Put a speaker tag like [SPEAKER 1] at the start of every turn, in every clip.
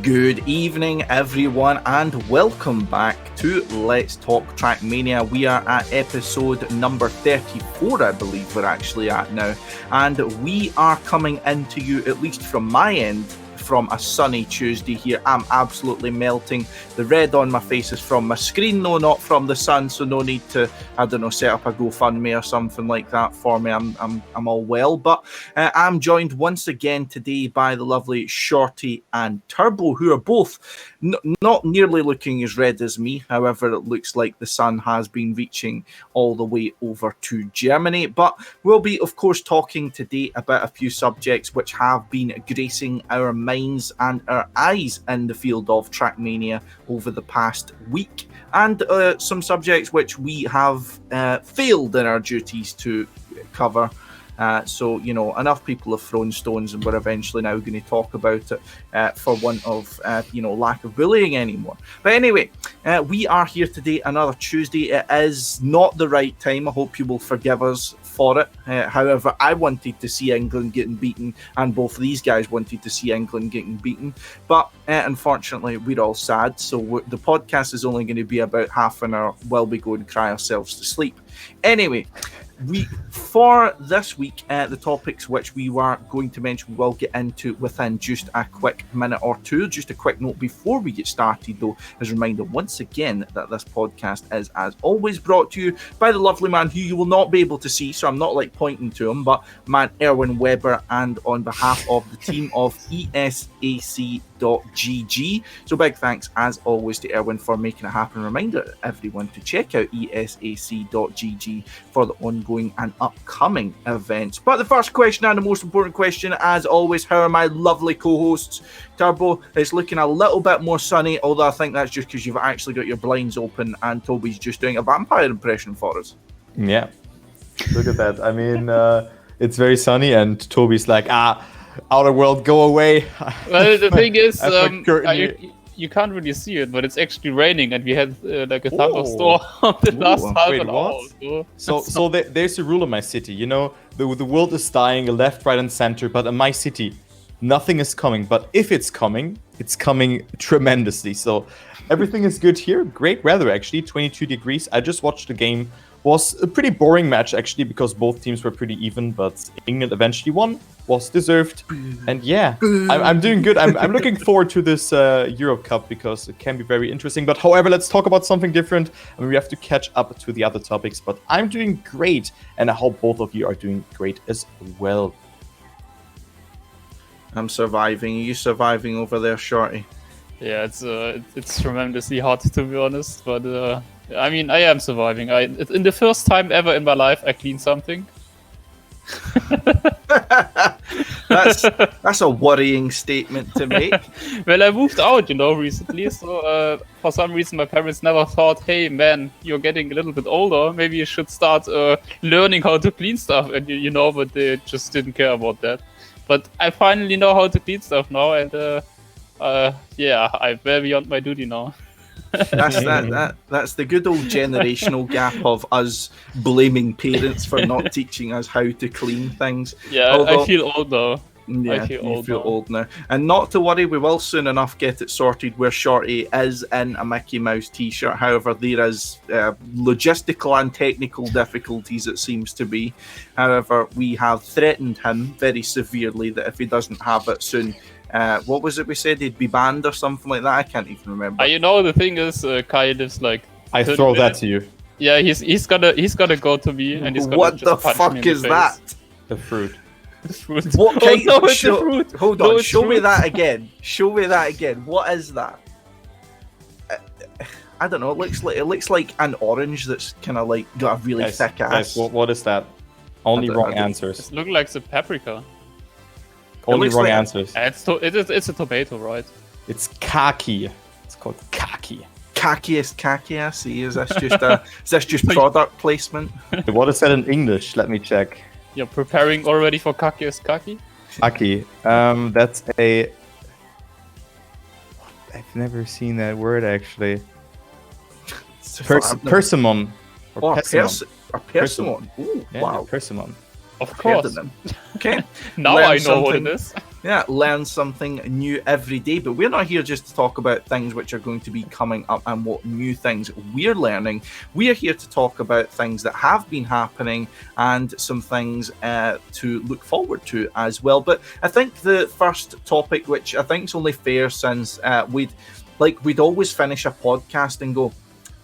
[SPEAKER 1] Good evening, everyone, and welcome back to Let's Talk Trackmania. We are at episode number 34, I believe we're actually at now, and we are coming into you, at least from my end, from a sunny Tuesday here. I'm absolutely melting. The red on my face is from my screen, no, not from the sun, so no need to, set up a GoFundMe or something like that for me. I'm all well, but I'm joined once again today by the lovely Shorty and Turbo, who are both not nearly looking as red as me. However, it looks like the sun has been reaching all the way over to Germany. But we'll be, of course, talking today about a few subjects which have been gracing our minds and our eyes in the field of Trackmania over the past week, and some subjects which we have failed in our duties to cover. So, enough people have thrown stones, and we're eventually now going to talk about it for want of, lack of bullying anymore. But anyway, we are here today, another Tuesday. It is not the right time. I hope you will forgive us for it. However, I wanted to see England getting beaten, and both of these guys wanted to see England getting beaten. But unfortunately, we're all sad. So the podcast is only going to be about half an hour while we go and cry ourselves to sleep. Anyway, for this week, the topics which we were going to mention, we'll get into within just a quick minute or two. Just a quick note before we get started, though, as a reminder once again that this podcast is, as always, brought to you by the lovely man who you will not be able to see, so I'm not pointing to him, but man Erwin Weber, and on behalf of the team of ESAC.GG. So big thanks as always to Erwin for making it happen. Reminder everyone to check out ESAC.GG for the ongoing and upcoming events. But the first question, and the most important question as always, how are my lovely co-hosts? Turbo is looking a little bit more sunny, although I think that's just because you've actually got your blinds open and Toby's just doing a vampire impression for us.
[SPEAKER 2] Yeah, look at that. I mean, it's very sunny and Toby's like, outer world, go away.
[SPEAKER 3] Well, the thing is, you can't really see it, but it's actually raining, and we had a thunderstorm the last half an hour.
[SPEAKER 2] So there's a rule in my city. The world is dying left, right, and center, but in my city, nothing is coming. But if it's coming tremendously. So everything is good here. Great weather, actually, 22 degrees. I just watched the game. Was a pretty boring match, actually, because both teams were pretty even, but England eventually won. Was deserved. And yeah, I'm doing good. I'm looking forward to this Worldcup because it can be very interesting. But however, let's talk about something different. I mean, we have to catch up to the other topics, but I'm doing great, and I hope both of you are doing great as well.
[SPEAKER 1] I'm surviving. Are you surviving over there, Shorty?
[SPEAKER 3] Yeah, it's tremendously hot, to be honest, but I mean, I am surviving. In the first time ever in my life, I cleaned something.
[SPEAKER 1] That's a worrying statement to make.
[SPEAKER 3] Well, I moved out, recently. So for some reason, my parents never thought, "Hey, man, you're getting a little bit older. Maybe you should start learning how to clean stuff." And but they just didn't care about that. But I finally know how to clean stuff now, and I'm well beyond my duty now.
[SPEAKER 1] That's the good old generational gap of us blaming parents for not teaching us how to clean things.
[SPEAKER 3] Yeah, I feel old though.
[SPEAKER 1] Yeah, you feel old now. And not to worry, we will soon enough get it sorted where Shorty is in a Mickey Mouse t-shirt. However, there is logistical and technical difficulties, it seems to be. However, we have threatened him very severely that if he doesn't have it soon, what was it we said, he'd be banned or something like that? I can't even remember.
[SPEAKER 3] The thing is, Kai lives
[SPEAKER 2] I throw that to you.
[SPEAKER 3] Yeah, he's gonna go to me, and he's gonna
[SPEAKER 1] what
[SPEAKER 3] just
[SPEAKER 1] the
[SPEAKER 3] punch
[SPEAKER 1] fuck
[SPEAKER 3] me in
[SPEAKER 1] is
[SPEAKER 3] the
[SPEAKER 1] that?
[SPEAKER 3] face.
[SPEAKER 2] The fruit.
[SPEAKER 1] What kind?
[SPEAKER 3] No, it's the fruit.
[SPEAKER 1] Hold on, show me that again. Show me that again. What is that? I don't know. It looks like an orange that's kind of got a really thick ass.
[SPEAKER 2] Guys, what is that? Only wrong answers.
[SPEAKER 3] It looks like the paprika.
[SPEAKER 2] Only wrong answers.
[SPEAKER 3] It's a tomato, right?
[SPEAKER 2] It's khaki. It's called khaki.
[SPEAKER 1] Khaki, I see. Is this just product placement?
[SPEAKER 2] What is that in English? Let me check.
[SPEAKER 3] You're preparing already for khaki?
[SPEAKER 2] Khaki. That's a... I've never seen that word, actually. Persimmon.
[SPEAKER 1] Persimmon. Ooh,
[SPEAKER 2] yeah,
[SPEAKER 1] wow.
[SPEAKER 2] Persimmon.
[SPEAKER 3] Of course.
[SPEAKER 1] Okay.
[SPEAKER 3] Now I know what it is.
[SPEAKER 1] Yeah, learn something new every day. But we're not here just to talk about things which are going to be coming up and what new things we're learning. We are here to talk about things that have been happening and some things to look forward to as well. But I think the first topic, which I think is only fair since we'd always finish a podcast and go,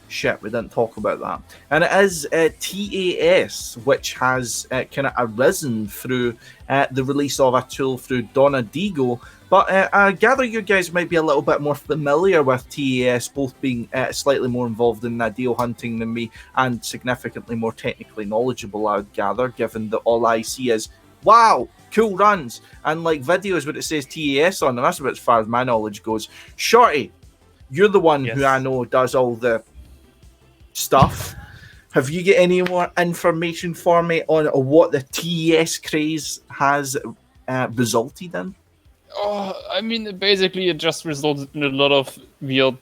[SPEAKER 1] shit, we didn't talk about that. And it is TAS, which has kind of arisen through the release of a tool through Donna Digo. But I gather you guys might be a little bit more familiar with TAS, both being slightly more involved in deal hunting than me and significantly more technically knowledgeable, I would gather, given that all I see is, wow, cool runs, and like videos where it says TAS on them. That's about as far as my knowledge goes. Shorty, you're the one who I know does all the stuff. Have you got any more information for me on what the TES craze has resulted in?
[SPEAKER 3] I mean, basically, it just resulted in a lot of weird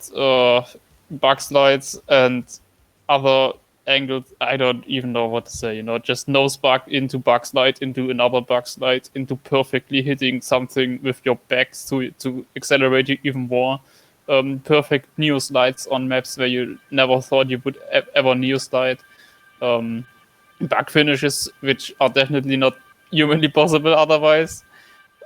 [SPEAKER 3] bug slides and other angles. I don't even know what to say. Just nose bug into bug slide into another bug slide into perfectly hitting something with your backs to accelerate you even more. Perfect neo slides on maps where you never thought you would ever neo slide. Bug finishes which are definitely not humanly possible otherwise.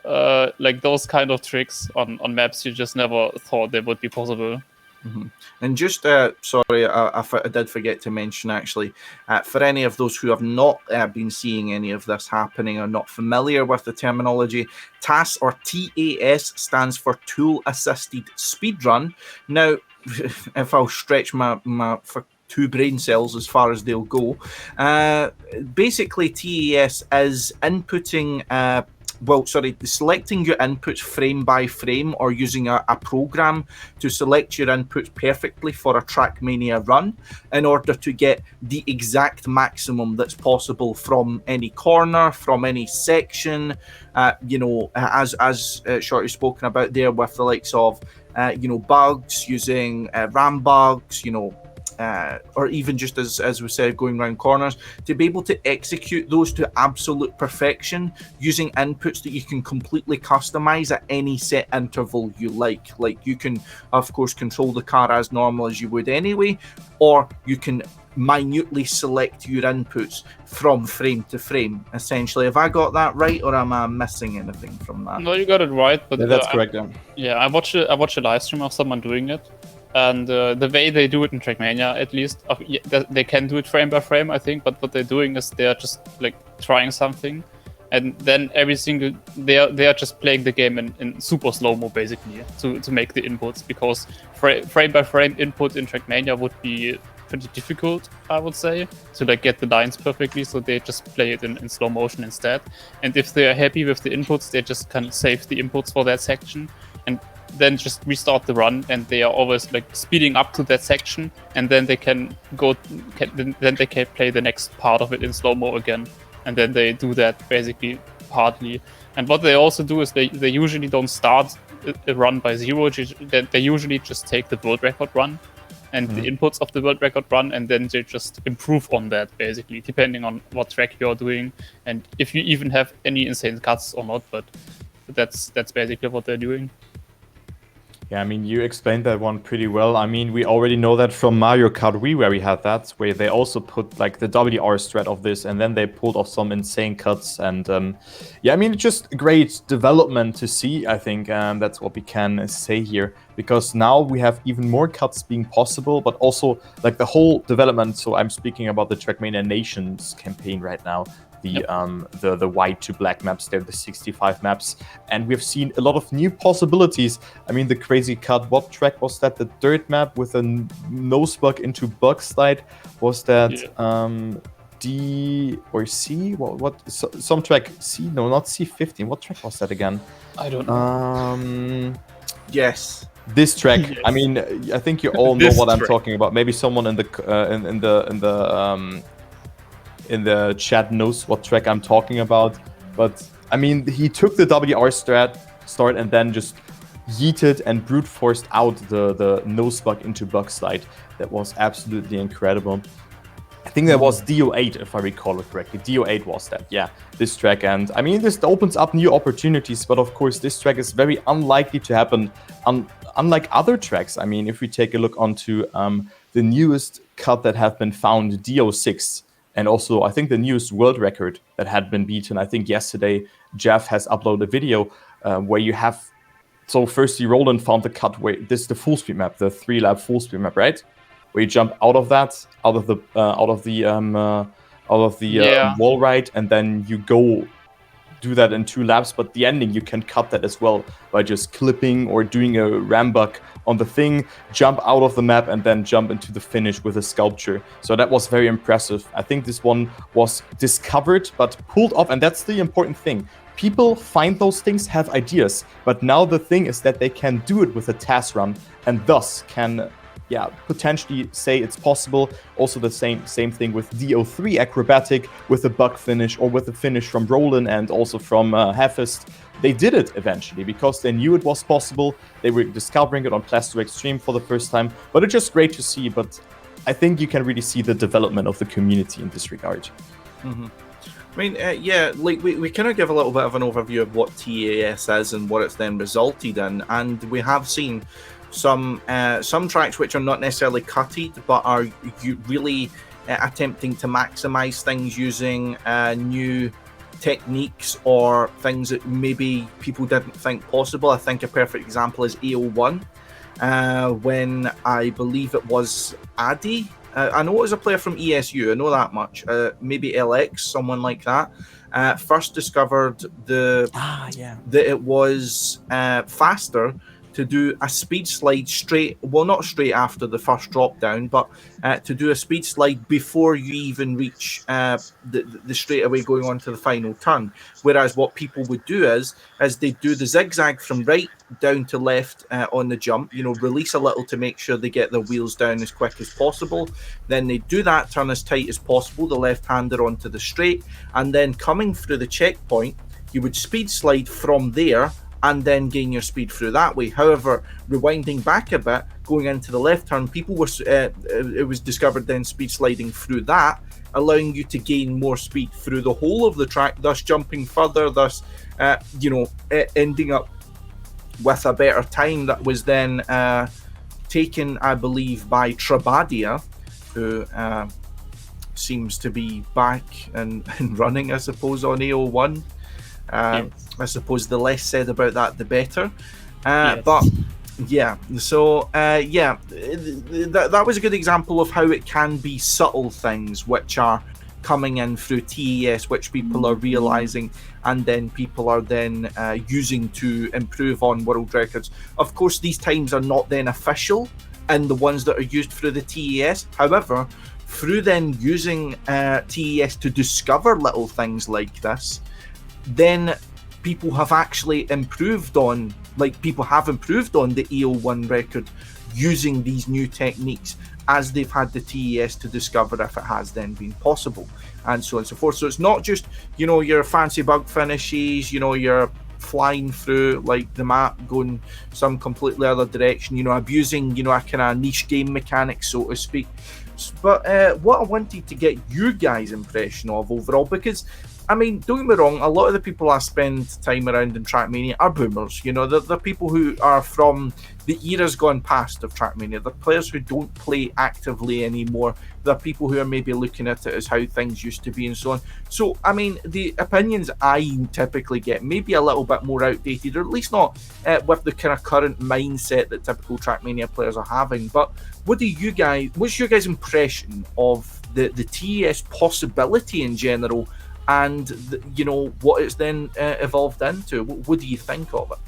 [SPEAKER 3] Like those kind of tricks on maps you just never thought they would be possible.
[SPEAKER 1] Mm-hmm. And just, sorry, I did forget to mention actually, for any of those who have not been seeing any of this happening or not familiar with the terminology, TAS or TAS stands for Tool Assisted Speedrun. Now, if I'll stretch my for two brain cells as far as they'll go, basically TAS is inputting selecting your inputs frame by frame or using a program to select your inputs perfectly for a Trackmania run in order to get the exact maximum that's possible from any corner, from any section, as Shorty's spoken about there with the likes of, bugs, using RAM bugs, or even just as we said, going around corners, to be able to execute those to absolute perfection using inputs that you can completely customize at any set interval you like. Like you can, of course, control the car as normal as you would anyway, or you can minutely select your inputs from frame to frame. Essentially, have I got that right, or am I missing anything from that?
[SPEAKER 3] No, you got it right. But
[SPEAKER 2] that's correct.
[SPEAKER 3] Yeah, I watched a live stream of someone doing it. And the way they do it in Trackmania, at least, they can do it frame by frame, I think. But what they're doing is they're just like trying something, and then they're just playing the game in super slow mo basically to make the inputs, because frame by frame input in Trackmania would be pretty difficult, I would say, to like get the lines perfectly. So they just play it in slow motion instead. And if they're happy with the inputs, they just can save the inputs for that section and then just restart the run, and they are always like speeding up to that section, and then they can then they can play the next part of it in slow mo again, and then they do that basically partly. And what they also do is they usually don't start a run by zero. They usually just take the world record run and the inputs of the world record run, and then they just improve on that basically, depending on what track you're doing and if you even have any insane cuts or not. But that's basically what they're doing.
[SPEAKER 2] Yeah, I mean, you explained that one pretty well. I mean, we already know that from Mario Kart Wii, where we had that, where they also put like the WR strat of this, and then they pulled off some insane cuts. And yeah, I mean, it's just great development to see, I think. That's what we can say here, because now we have even more cuts being possible, but also like the whole development. So I'm speaking about the Trackmania Nations campaign right now. The white to black maps, they're the 65 maps, and we've seen a lot of new possibilities. I mean, the crazy cut, what track was that? The third map with a nose bug into bug slide, was that D or C? Some track C? No, not C15. What track was that again?
[SPEAKER 3] I don't know.
[SPEAKER 1] Yes.
[SPEAKER 2] This track.
[SPEAKER 3] Yes.
[SPEAKER 2] I mean, I think you all know what I'm talking about. Maybe someone in the chat knows what track I'm talking about. But I mean, he took the WR start and then just yeeted and brute forced out the nose bug into bug slide. That was absolutely incredible. think that was DO8, if I recall it correctly. DO8 was that, yeah, this track. And I mean, this opens up new opportunities, but of course, this track is very unlikely to happen, unlike other tracks. I mean, if we take a look onto the newest cut that have been found, DO6, and also I think the newest world record that had been beaten. I think yesterday, Jeff has uploaded a video where you have. So firstly, Roland found the cut where this is the full speed map, the 3-lap full speed map, right? Where you jump out of the wall ride, and then you go do that in 2 laps. But the ending, you can cut that as well by just clipping or doing a rambuck on the thing, jump out of the map, and then jump into the finish with a sculpture. So that was very impressive. I think this one was discovered but pulled off, and that's the important thing. People find those things, have ideas, but now the thing is that they can do it with a TAS run, and thus can, potentially say it's possible. Also the same thing with DO3 acrobatic with a bug finish, or with a finish from Roland and also from Heffest. They did it eventually because they knew it was possible. They were discovering it on Plasto Extreme for the first time, but it's just great to see. But I think you can really see the development of the community in this regard.
[SPEAKER 1] Mm-hmm. I mean, like we kind of give a little bit of an overview of what TAS is and what it's then resulted in, and we have seen some tracks which are not necessarily cutted, but are really attempting to maximize things using new techniques or things that maybe people didn't think possible. I think a perfect example is AO1, when I believe it was Addy. I know it was a player from ESU, I know that much. Maybe LX, someone like that. First discovered that it was faster to do a speed slide not straight after the first drop down, but to do a speed slide before you even reach the straightaway going on to the final turn. Whereas what people would do is they do the zigzag from right down to left on the jump, release a little to make sure they get their wheels down as quick as possible. Then they do that turn as tight as possible, the left-hander onto the straight, and then coming through the checkpoint, you would speed slide from there and then gain your speed through that way. However, rewinding back a bit, going into the left turn, people were it was discovered then speed sliding through that, allowing you to gain more speed through the whole of the track, thus jumping further, thus ending up with a better time that was then taken, I believe, by Trackmania, who seems to be back and running, I suppose, on AO1. Yes. I suppose the less said about that, the better. Yes. But yeah, so that was a good example of how it can be subtle things which are coming in through TAS, which people are realizing, and then people are then using to improve on world records. Of course, these times are not then official and the ones that are used through the TAS. However, through then using TAS to discover little things like this, then people have actually improved on the AO1 record using these new techniques as they've had the TAS to discover if it has then been possible, and so on and so forth. So it's not just, your fancy bug finishes, you're flying through like the map, going some completely other direction, abusing, a kind of niche game mechanic, so to speak. But what I wanted to get your guys' impression of overall, because I mean, don't get me wrong, a lot of the people I spend time around in Trackmania are boomers. They're people who are from the eras gone past of Trackmania. They're players who don't play actively anymore. They're people who are maybe looking at it as how things used to be and so on. So, I mean, the opinions I typically get may be a little bit more outdated, or at least not with the kind of current mindset that typical Trackmania players are having. But what's your guys' impression of the TAS possibility in general, and what it's then evolved into? What do you think of it?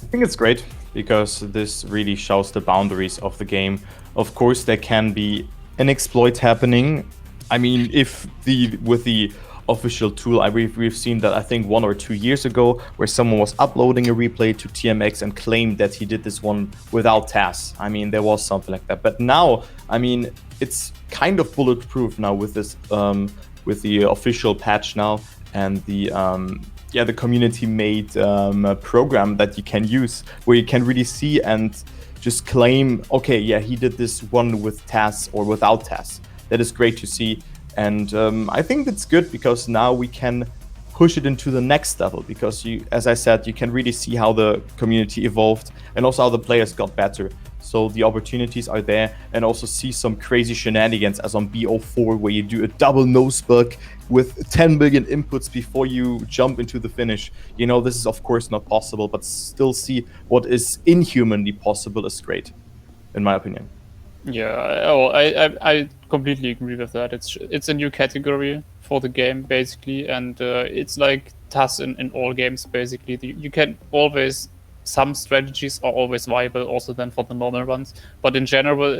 [SPEAKER 2] I think it's great because this really shows the boundaries of the game. Of course, there can be an exploit happening. I mean, with the official tool, we've seen that, I think 1 or 2 years ago, where someone was uploading a replay to TMX and claimed that he did this one without TAS. I mean, there was something like that. But now, I mean, it's kind of bulletproof now with this with the official patch now, and the community-made program that you can use, where you can really see and just claim, okay, yeah, he did this one with TAS or without TAS. that is great to see. And I think it's good because now we can push it into the next level, because you, as I said, you can really see how the community evolved and also how the players got better. So the opportunities are there, and also see some crazy shenanigans as on BO4, where you do a double nose buck with 10 million inputs before you jump into the finish. You know, this is of course not possible, but still see what is inhumanly possible is great, in my opinion.
[SPEAKER 3] Yeah, I completely agree with that. It's a new category for the game, basically, and it's like TAS in all games, basically. You can always, some strategies are always viable also then for the normal runs, but in general,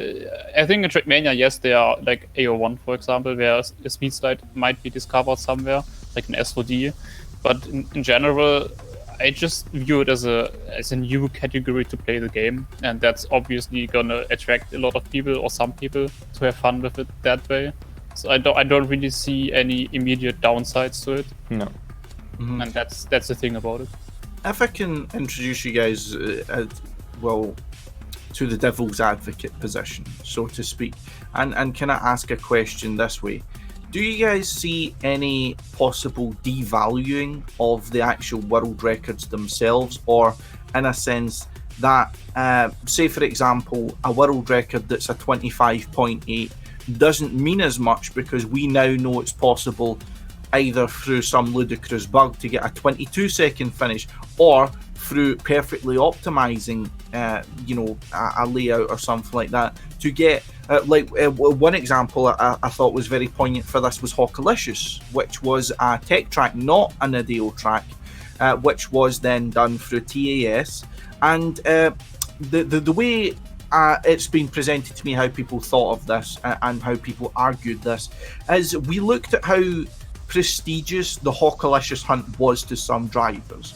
[SPEAKER 3] I think in Trackmania, yes, there are like AO1, for example, where a speed slide might be discovered somewhere, like an S4D, but in general, I just view it as a new category to play the game, and that's obviously gonna attract a lot of people, or some people, to have fun with it that way. So I don't really see any immediate downsides to it.
[SPEAKER 2] No.
[SPEAKER 1] Mm-hmm.
[SPEAKER 3] And that's the thing about it.
[SPEAKER 1] If I can introduce you guys, well, to the devil's advocate position, so to speak, and can I ask a question this way? Do you guys see any possible devaluing of the actual world records themselves, or in a sense that, say for example, a world record that's a 25.8 doesn't mean as much because we now know it's possible either through some ludicrous bug to get a 22-second finish, or through perfectly optimizing, a layout or something like that to get, one example I thought was very poignant for this was Hawkalicious, which was a tech track, not an ideal track, which was then done through TAS, and the way it's been presented to me, how people thought of this and how people argued this, is we looked at how prestigious the Hawkalicious hunt was to some drivers.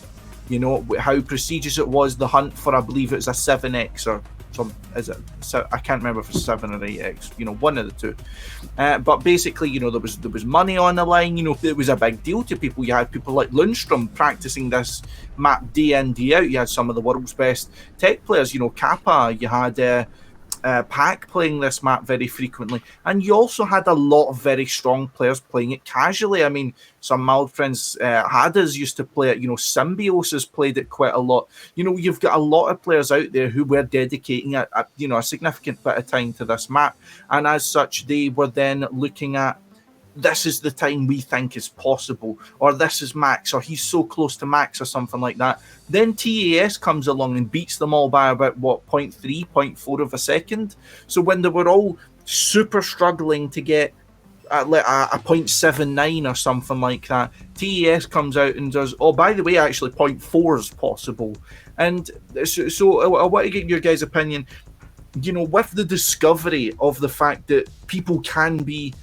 [SPEAKER 1] You know, how prestigious it was, the hunt for, I believe it's a 7x or some, is it? So I can't remember if it's 7 or 8x, one of the two. But basically, there was money on the line, it was a big deal to people. You had people like Lundstrom practicing this map day in, day out. You had some of the world's best tech players, Kappa, you had Pack playing this map very frequently, and you also had a lot of very strong players playing it casually. I mean, some of my old friends, Hadas, used to play it. Symbios has played it quite a lot. You've got a lot of players out there who were dedicating a significant bit of time to this map, and as such, they were then looking at, this is the time we think is possible, or this is max, or he's so close to max, or something like that. Then TAS comes along and beats them all by about 0.3, 0.4 of a second. So when they were all super struggling to get a 0.79 or something like that, TAS comes out and does, oh, by the way, actually 0.4 is possible. And so I want to get your guys' opinion, with the discovery of the fact that people can be,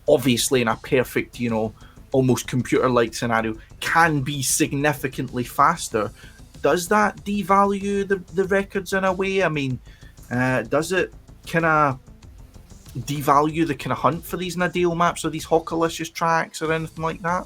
[SPEAKER 1] obviously in a perfect, almost computer-like scenario, can be significantly faster. Does that devalue the records in a way? I mean, does it kind of devalue the kind of hunt for these Nadal maps or these Hawkalicious tracks or anything like that?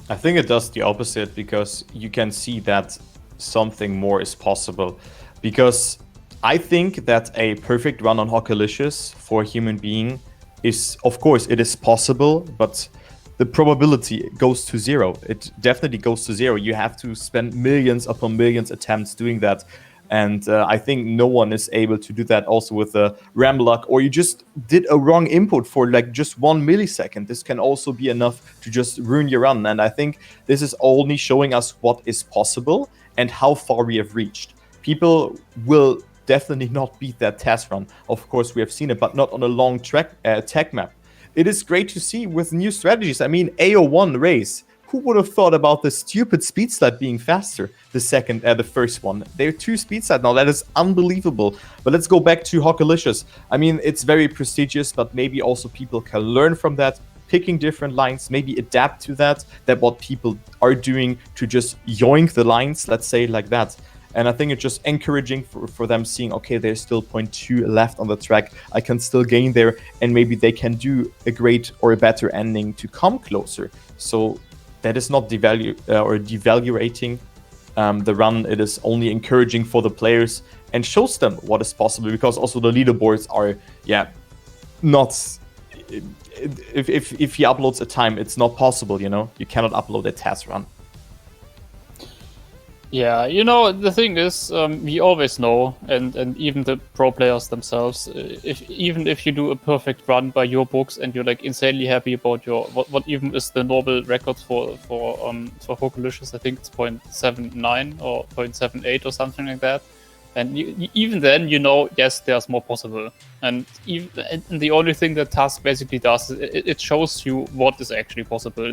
[SPEAKER 2] I think it does the opposite, because you can see that something more is possible. Because I think that a perfect run on Hawkalicious for a human being is, of course, it is possible, but the probability goes to zero. It definitely goes to zero. You have to spend millions upon millions attempts doing that. And I think no one is able to do that also with a Ramluck, or you just did a wrong input for like just 1 millisecond. This can also be enough to just ruin your run. And I think this is only showing us what is possible and how far we have reached. People will definitely not beat that TAS run. Of course, we have seen it, but not on a long tech map. It is great to see with new strategies. I mean, AO1 race. Who would have thought about the stupid speed slide being faster? The first one. They're 2 speed slide now. That is unbelievable. But let's go back to Hawkalicious. I mean, it's very prestigious, but maybe also people can learn from that, picking different lines, maybe adapt to that what people are doing to just yoink the lines, let's say like that. And I think it's just encouraging for them, seeing, okay, there's still 0.2 left on the track. I can still gain there, and maybe they can do a great or a better ending to come closer. So that is not devaluating the run. It is only encouraging for the players and shows them what is possible, because also the leaderboards are, not if he uploads a time, it's not possible. You know, you cannot upload a TAS run.
[SPEAKER 3] Yeah, you know, the thing is, we always know, and even the pro players themselves, even if you do a perfect run by your books and you're like insanely happy about your what even is the normal record for Hokalicious, I think it's 0.79 or 0.78 or something like that. And even then, you know, yes, there's more possible. And the only thing that TAS basically does is it shows you what is actually possible.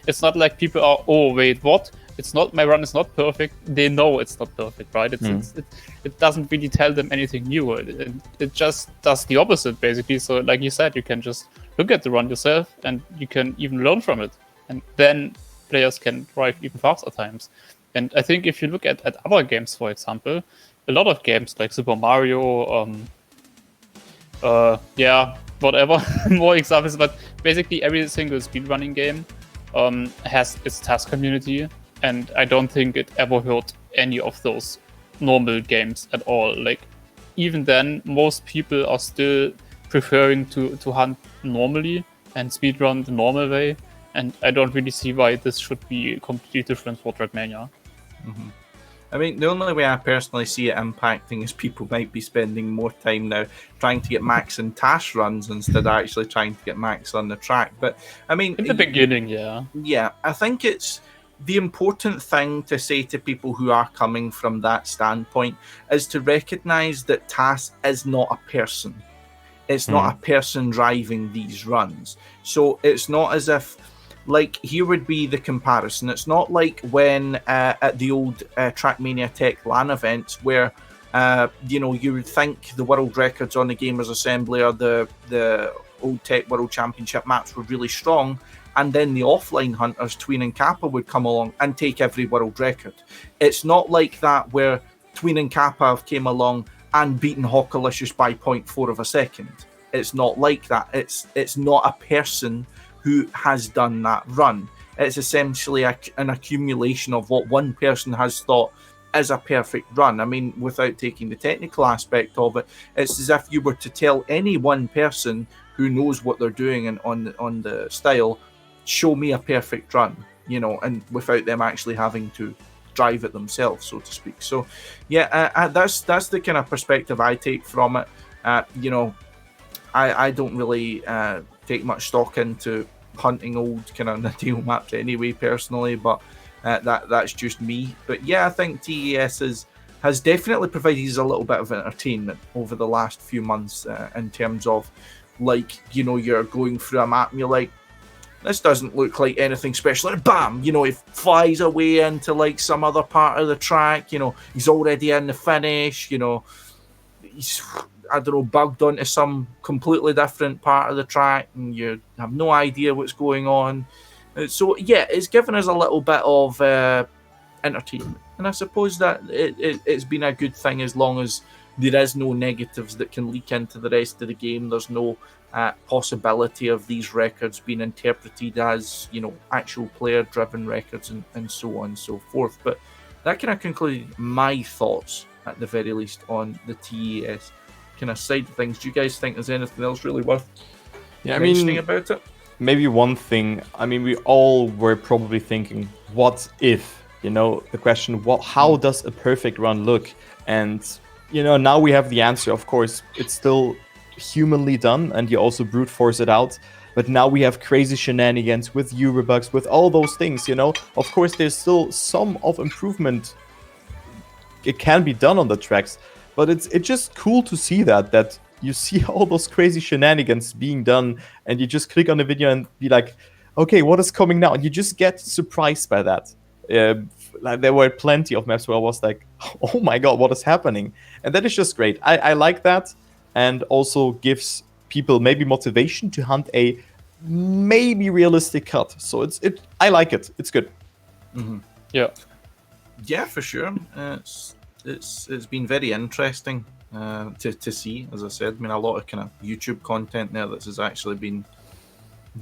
[SPEAKER 3] It's not like people are, oh wait, what? It's not, my run is not perfect. They know it's not perfect, right? It doesn't really tell them anything new. It just does the opposite, basically. So, like you said, you can just look at the run yourself, and you can even learn from it. And then players can drive even faster times. And I think if you look at other games, for example, a lot of games like Super Mario, whatever, more examples, but basically every single speedrunning game has its TAS community. And I don't think it ever hurt any of those normal games at all. Like, even then, most people are still preferring to hunt normally and speedrun the normal way. And I don't really see why this should be completely different for Trackmania.
[SPEAKER 1] Mm-hmm. I mean, the only way I personally see it impacting is people might be spending more time now trying to get max in TAS runs instead of actually trying to get max on the track. But, I mean...
[SPEAKER 3] In the beginning, yeah.
[SPEAKER 1] Yeah, I think it's... The important thing to say to people who are coming from that standpoint is to recognise that TAS is not a person. It's not a person driving these runs. So it's not as if, like, here would be the comparison. It's not like when at the old Trackmania Tech LAN events where, you know, you would think the world records on the Gamers Assembly or the old Tech World Championship maps were really strong, and then the offline hunters, Tween and Kappa, would come along and take every world record. It's not like that where Tween and Kappa have came along and beaten Hokalicious by 0.4 of a second. It's not like that. It's not a person who has done that run. It's essentially an accumulation of what one person has thought is a perfect run. I mean, without taking the technical aspect of it, it's as if you were to tell any one person who knows what they're doing and on the style, show me a perfect run, you know, and without them actually having to drive it themselves, so to speak. So, yeah, that's the kind of perspective I take from it. You know, I don't really take much stock into hunting old kind of Nadal maps anyway, personally, but that's just me. But yeah, I think TAS has definitely provided us a little bit of entertainment over the last few months in terms of, like, you know, you're going through a map and you're like, this doesn't look like anything special. And bam, you know, he flies away into like some other part of the track. You know, he's already in the finish. You know, he's, I don't know, bugged onto some completely different part of the track, and you have no idea what's going on. So yeah, it's given us a little bit of entertainment, and I suppose that it's been a good thing as long as there is no negatives that can leak into the rest of the game. There's no possibility of these records being interpreted as, you know, actual player-driven records and so on and so forth. But that kind of concluded my thoughts, at the very least, on the TAS kind of side of things. Do you guys think there's anything else really worth mentioning about it?
[SPEAKER 2] Maybe one thing. I mean, we all were probably thinking, what if? You know, the question, how does a perfect run look? And, you know, now we have the answer. Of course, it's still humanly done, and you also brute force it out. But now we have crazy shenanigans with Eurobugs, with all those things, you know. Of course, there's still some of improvement. It can be done on the tracks, but it's just cool to see that you see all those crazy shenanigans being done, and you just click on the video and be like, okay, what is coming now? And you just get surprised by that. Like, there were plenty of maps where I was like, oh my god, what is happening? And that is just great. I like that, and also gives people maybe motivation to hunt a maybe realistic cut. So I like it. It's good.
[SPEAKER 1] Mm-hmm.
[SPEAKER 3] Yeah,
[SPEAKER 1] for sure. It's been very interesting to see. As I said, I mean, a lot of kind of YouTube content there that has actually been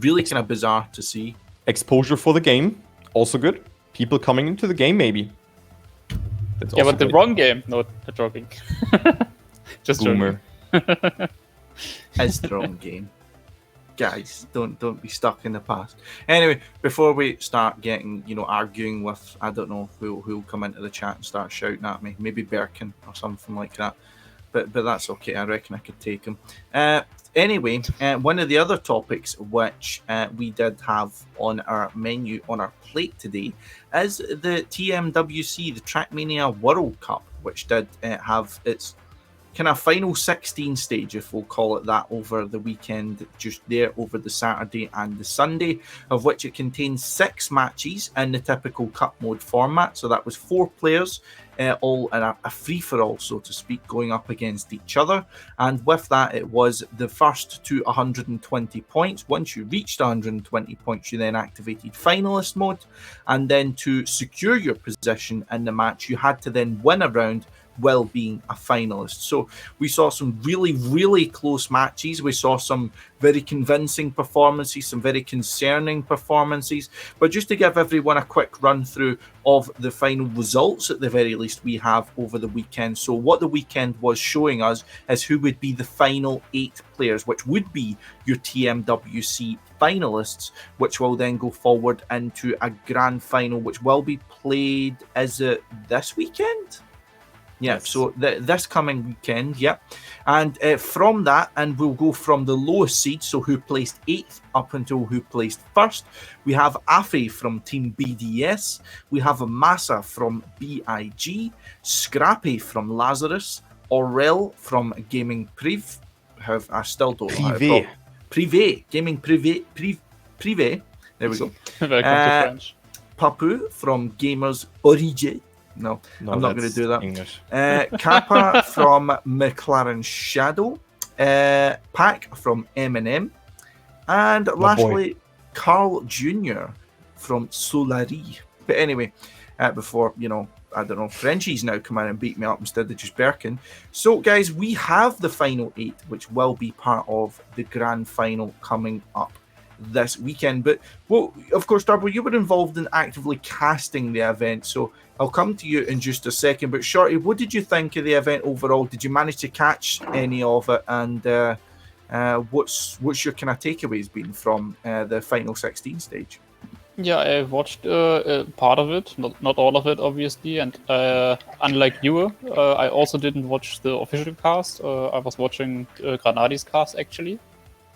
[SPEAKER 1] really kind of bizarre to see.
[SPEAKER 2] Exposure for the game, also good. People coming into the game, maybe.
[SPEAKER 3] That's but the wrong game. No, not joking. Just
[SPEAKER 2] Boomer.
[SPEAKER 1] It's the wrong game. Guys, don't be stuck in the past. Anyway, before we start getting, arguing with, I don't know who'll come into the chat and start shouting at me, maybe Birkin or something like that. But that's okay. I reckon I could take him. Anyway, one of the other topics which we did have on our menu, on our plate today, is the TMWC, the Trackmania Worldcup, which did have its kind of final 16 stage, if we'll call it that, over the weekend, just there over the Saturday and the Sunday, of which it contains 6 matches in the typical cup mode format. So that was 4 players, all in a free-for-all, so to speak, going up against each other. And with that, it was the first to 120 points. Once you reached 120 points, you then activated finalist mode. And then to secure your position in the match, you had to then win a round while being a finalist. So we saw some really, really close matches. We saw some very convincing performances, some very concerning performances. But just to give everyone a quick run through of the final results, at the very least, we have over the weekend. So what the weekend was showing us is who would be the final 8 players, which would be your TMWC finalists, which will then go forward into a grand final, which will be played, is it this weekend? Yeah,
[SPEAKER 2] yes.
[SPEAKER 1] So this coming weekend, yeah. And from that, and we'll go from the lowest seed, so who placed 8th up until who placed 1st. We have Afe from Team BDS. We have Massa from BIG. Scrappy from Lazarus. Aurel from Gaming Priv. I still don't know how to
[SPEAKER 2] Privé.
[SPEAKER 1] Privé. Gaming Privé. There we go.
[SPEAKER 3] Welcome to French.
[SPEAKER 1] Papu from Gamers Origin. No, I'm not going to do that.
[SPEAKER 2] English.
[SPEAKER 1] Kappa from McLaren Shadow, Pack from M&M, and lastly, Carl Jr. from Solari. But anyway, before, I don't know, Frenchies now come in and beat me up instead of just Birkin. So, guys, we have the final 8, which will be part of the grand final coming up this weekend. But, well, of course, Turbo, you were involved in actively casting the event, so I'll come to you in just a second. But Shorty, what did you think of the event overall? Did you manage to catch any of it? And what's your kind of takeaways been from the final 16 stage?
[SPEAKER 3] Yeah, I watched part of it, not all of it, obviously. And unlike you, I also didn't watch the official cast. I was watching Granadi's cast, actually.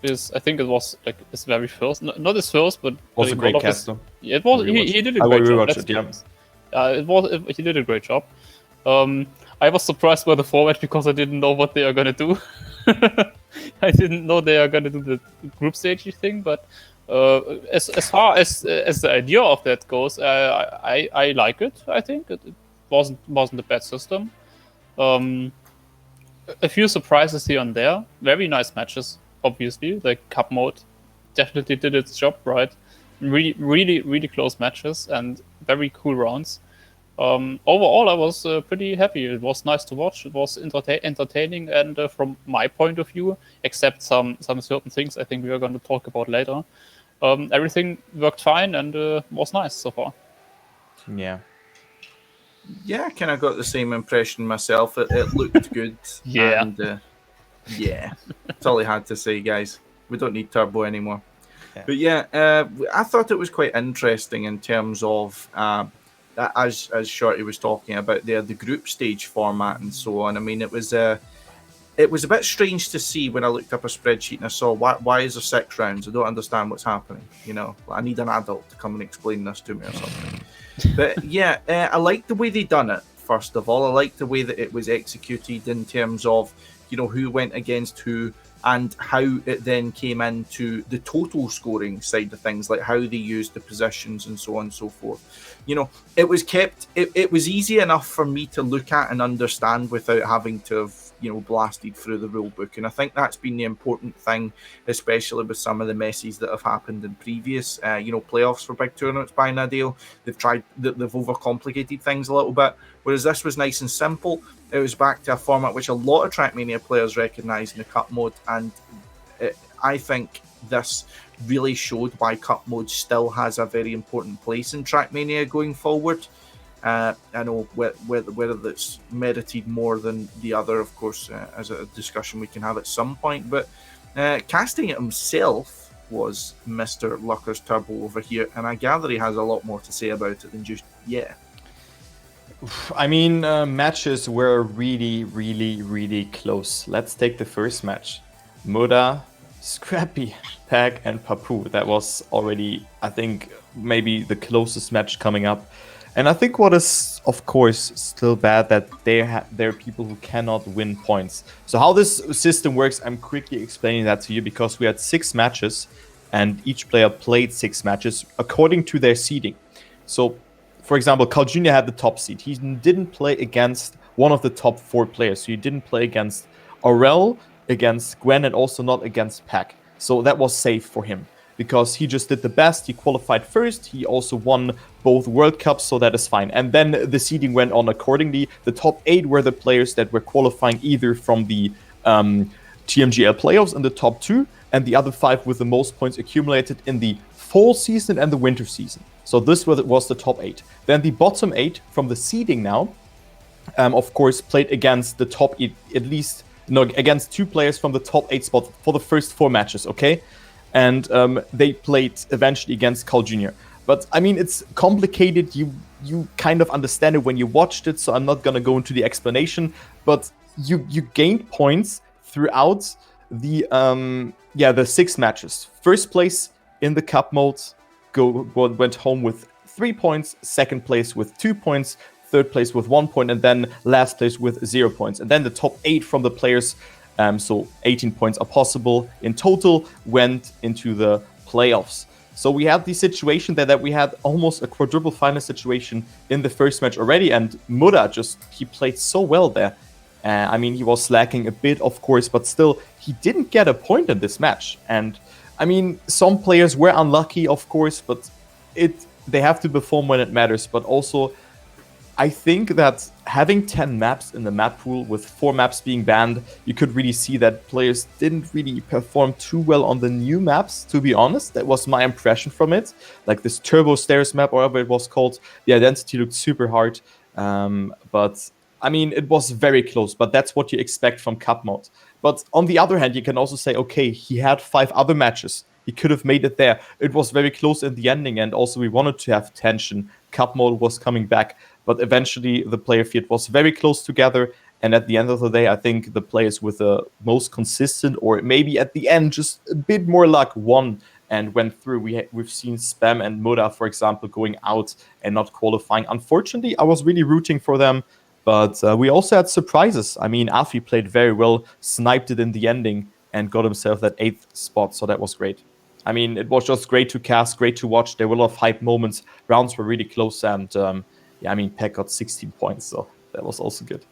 [SPEAKER 3] Because I think it was like his very first, not his first, but
[SPEAKER 2] was a great cast.
[SPEAKER 3] Yeah, it was. He did a great job. He did a great job. I was surprised by the format because I didn't know what they are gonna do. I didn't know they are gonna do the group stage thing, but as far as the idea of that goes, I like it. I think it wasn't a bad system. A few surprises here and there. Very nice matches. Obviously, the cup mode definitely did its job right. Really, really, really close matches and very cool rounds. Overall, I was pretty happy. It was nice to watch. It was entertaining, and from my point of view, except some certain things I think we are going to talk about later, everything worked fine and was nice so far.
[SPEAKER 2] Yeah.
[SPEAKER 1] Yeah, I kind of got the same impression myself. It looked good.
[SPEAKER 3] Yeah.
[SPEAKER 1] And, yeah, that's all I had to say, guys. We don't need Turbo anymore.
[SPEAKER 2] Yeah.
[SPEAKER 1] But yeah, I thought it was quite interesting in terms of, as Shorty was talking about there, the group stage format and so on. I mean, it was a bit strange to see when I looked up a spreadsheet and I saw why is there 6 rounds? I don't understand what's happening. I need an adult to come and explain this to me or something. But yeah, I liked the way they done it. First of all, I liked the way that it was executed in terms of who went against who and how it then came into the total scoring side of things, like how they used the positions and so on and so forth. It was kept. It was easy enough for me to look at and understand without having to have blasted through the rule book, and I think that's been the important thing, especially with some of the messes that have happened in previous playoffs for big tournaments by Nadal. They've overcomplicated things a little bit, whereas this was nice and simple. It was back to a format which a lot of Trackmania players recognise in the cup mode, and I think this really showed why cup mode still has a very important place in Trackmania going forward. I know whether that's merited more than the other, of course, as a discussion we can have at some point. But casting it himself, was Mr. LuckersTurbo over here, and I gather he has a lot more to say about it than just yeah.
[SPEAKER 2] I mean, matches were really, really, really close. Let's take the first match. Muda, Scrappy, Pack, and Papu. That was already, I think, maybe the closest match coming up. And I think what is, of course, still bad that there are people who cannot win points. So how this system works, I'm quickly explaining that to you because we had 6 matches and each player played 6 matches according to their seeding. So, for example, Carl Jr. had the top seed. He didn't play against one of the top 4 players. So he didn't play against Aurel, against Gwen, and also not against Pack. So that was safe for him because he just did the best. He qualified first. He also won both World Cups, so that is fine. And then the seeding went on accordingly. The top 8 were the players that were qualifying either from the TMGL playoffs in the top 2, and the other 5 with the most points accumulated in the fall season and the winter season. So this was the top 8. Then the bottom 8 from the seeding now, of course, played against the top 8, against 2 players from the top 8 spot for the first 4 matches, okay? And they played eventually against Carl Jr. But, I mean, it's complicated. You kind of understand it when you watched it, so I'm not going to go into the explanation. But you gained points throughout the 6 matches. First place in the cup mode went home with 3 points, second place with 2 points, third place with 1 point, and then last place with 0 points. And then the top 8 from the players, so 18 points are possible in total, went into the playoffs. So we had the situation that we had almost a quadruple final situation in the first match already, and Muda he played so well there. I mean, he was lacking a bit, of course, but still, he didn't get a point in this match. And I mean, some players were unlucky, of course, but they have to perform when it matters. But also, I think that having 10 maps in the map pool with 4 maps being banned, you could really see that players didn't really perform too well on the new maps, to be honest. That was my impression from it. Like this Turbo Stairs map, or whatever it was called, the identity looked super hard. But I mean, it was very close, but that's what you expect from cup mode. But on the other hand, you can also say, okay, he had 5 other matches. He could have made it there. It was very close in the ending, and also we wanted to have tension. Cup mode was coming back, but eventually the player field was very close together. And at the end of the day, I think the players with the most consistent, or maybe at the end, just a bit more luck, won and went through. We've seen Spam and Muda, for example, going out and not qualifying. Unfortunately, I was really rooting for them. But we also had surprises. I mean, Afi played very well, sniped it in the ending, and got himself that 8th spot, so that was great. I mean, it was just great to cast, great to watch. There were a lot of hype moments. Rounds were really close, and I mean, Peck got 16 points, so that was also good.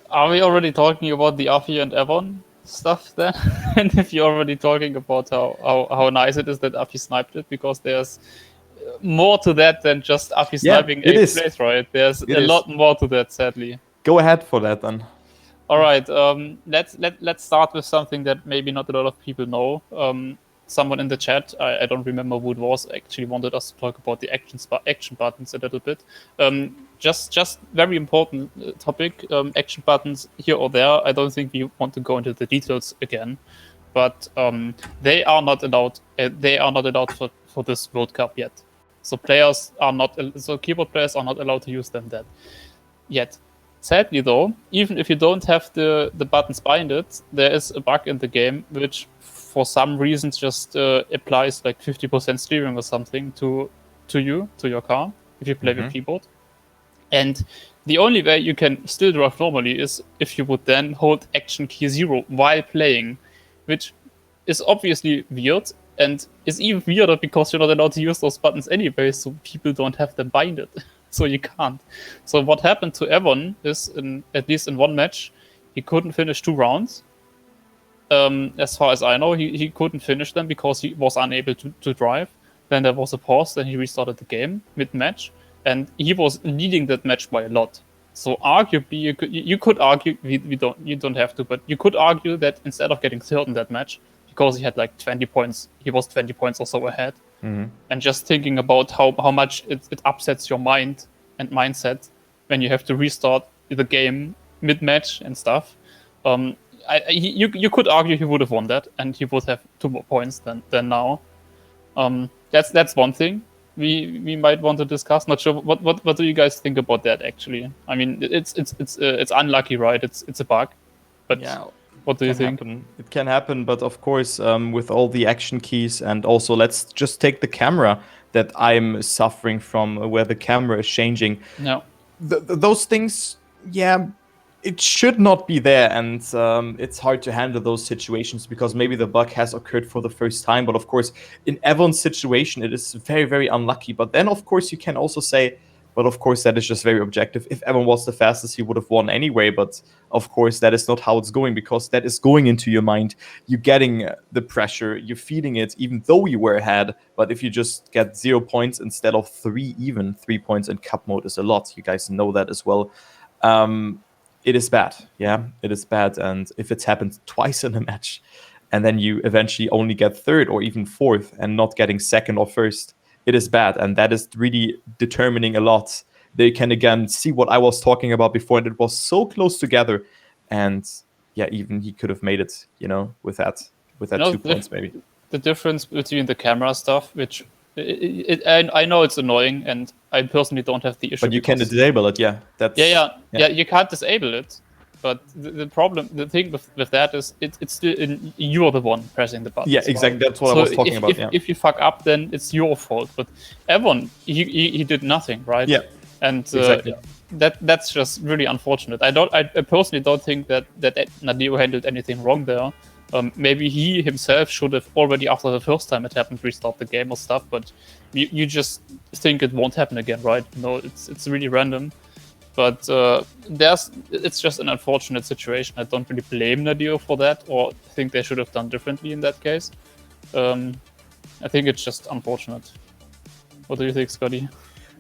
[SPEAKER 3] Are we already talking about the Afi and Evon stuff then? And if you're already talking about how nice it is that Afi sniped it, because there's more to that than just Afi sniping 8th place, right? There's a lot more to that, sadly.
[SPEAKER 2] Go ahead for that then.
[SPEAKER 3] All right, let's start with something that maybe not a lot of people know. Someone in the chat, I don't remember who it was, actually wanted us to talk about the action buttons a little bit. Just very important topic. Action buttons here or there. I don't think we want to go into the details again, but they are not allowed. They are not allowed for this World Cup yet. So keyboard players are not allowed to use them yet. Sadly, though, even if you don't have the buttons binded, there is a bug in the game which, for some reasons, just applies like 50% steering or something to your car if you play with keyboard. And the only way you can still drive normally is if you would then hold Action key 0 while playing, which is obviously weird. And is even weirder because you're not allowed to use those buttons anyway, so people don't have them binded. So you can't. So what happened to Evon is, at least in one match, he couldn't finish 2 rounds. As far as I know, he couldn't finish them because he was unable to drive. Then there was a pause, then he restarted the game mid-match, and he was leading that match by a lot. So arguably, you could argue, you don't have to, but you could argue that instead of getting third in that match, because he had like 20 points, he was 20 points or so ahead. Mm-hmm. And just thinking about how much it upsets your mind and mindset when you have to restart the game mid-match and stuff. you could argue he would have won that, and he would have 2 more points than now. That's one thing we might want to discuss. Not sure what do you guys think about that actually? I mean, it's unlucky, right? It's a bug, but
[SPEAKER 2] Yeah,
[SPEAKER 3] what do you think?
[SPEAKER 2] It can happen, but of course, with all the action keys, and also let's just take the camera that I'm suffering from, where the camera is changing.
[SPEAKER 3] No.
[SPEAKER 2] Those things, yeah, it should not be there, and it's hard to handle those situations because maybe the bug has occurred for the first time. But of course, in Evan's situation, it is very, very unlucky. But then, of course, you can also say, but of course, that is just very objective. If Evan was the fastest, he would have won anyway. But of course, that is not how it's going, because that is going into your mind. You're getting the pressure, you're feeling it, even though you were ahead. But if you just get 0 points instead of 3, even 3 points in cup mode is a lot. You guys know that as well. It is bad. Yeah, it is bad. And if it's happened twice in a match, and then you eventually only get 3rd or even 4th and not getting 2nd or 1st, it is bad. And that is really determining a lot. They can again see what I was talking about before, and it was so close together. And yeah, even he could have made it, with that 2 points maybe.
[SPEAKER 3] The difference between the camera stuff, which I know it's annoying, and I personally don't have the issue.
[SPEAKER 2] But you can disable it, yeah.
[SPEAKER 3] Yeah. You can't disable it. But the thing with that is it's still you're the one pressing the button.
[SPEAKER 2] Yeah, exactly. That's what I was talking about.
[SPEAKER 3] If you fuck up, then it's your fault. But Evan, he did nothing, right?
[SPEAKER 2] Yeah.
[SPEAKER 3] And
[SPEAKER 2] exactly.
[SPEAKER 3] That's just really unfortunate. I personally don't think that Nadeo handled anything wrong there. Maybe he himself should have already, after the first time it happened, restart the game or stuff. But you just think it won't happen again, right? No, it's really random. But it's just an unfortunate situation. I don't really blame Nadeo for that, or think they should have done differently in that case. I think it's just unfortunate. What do you think, Scotty?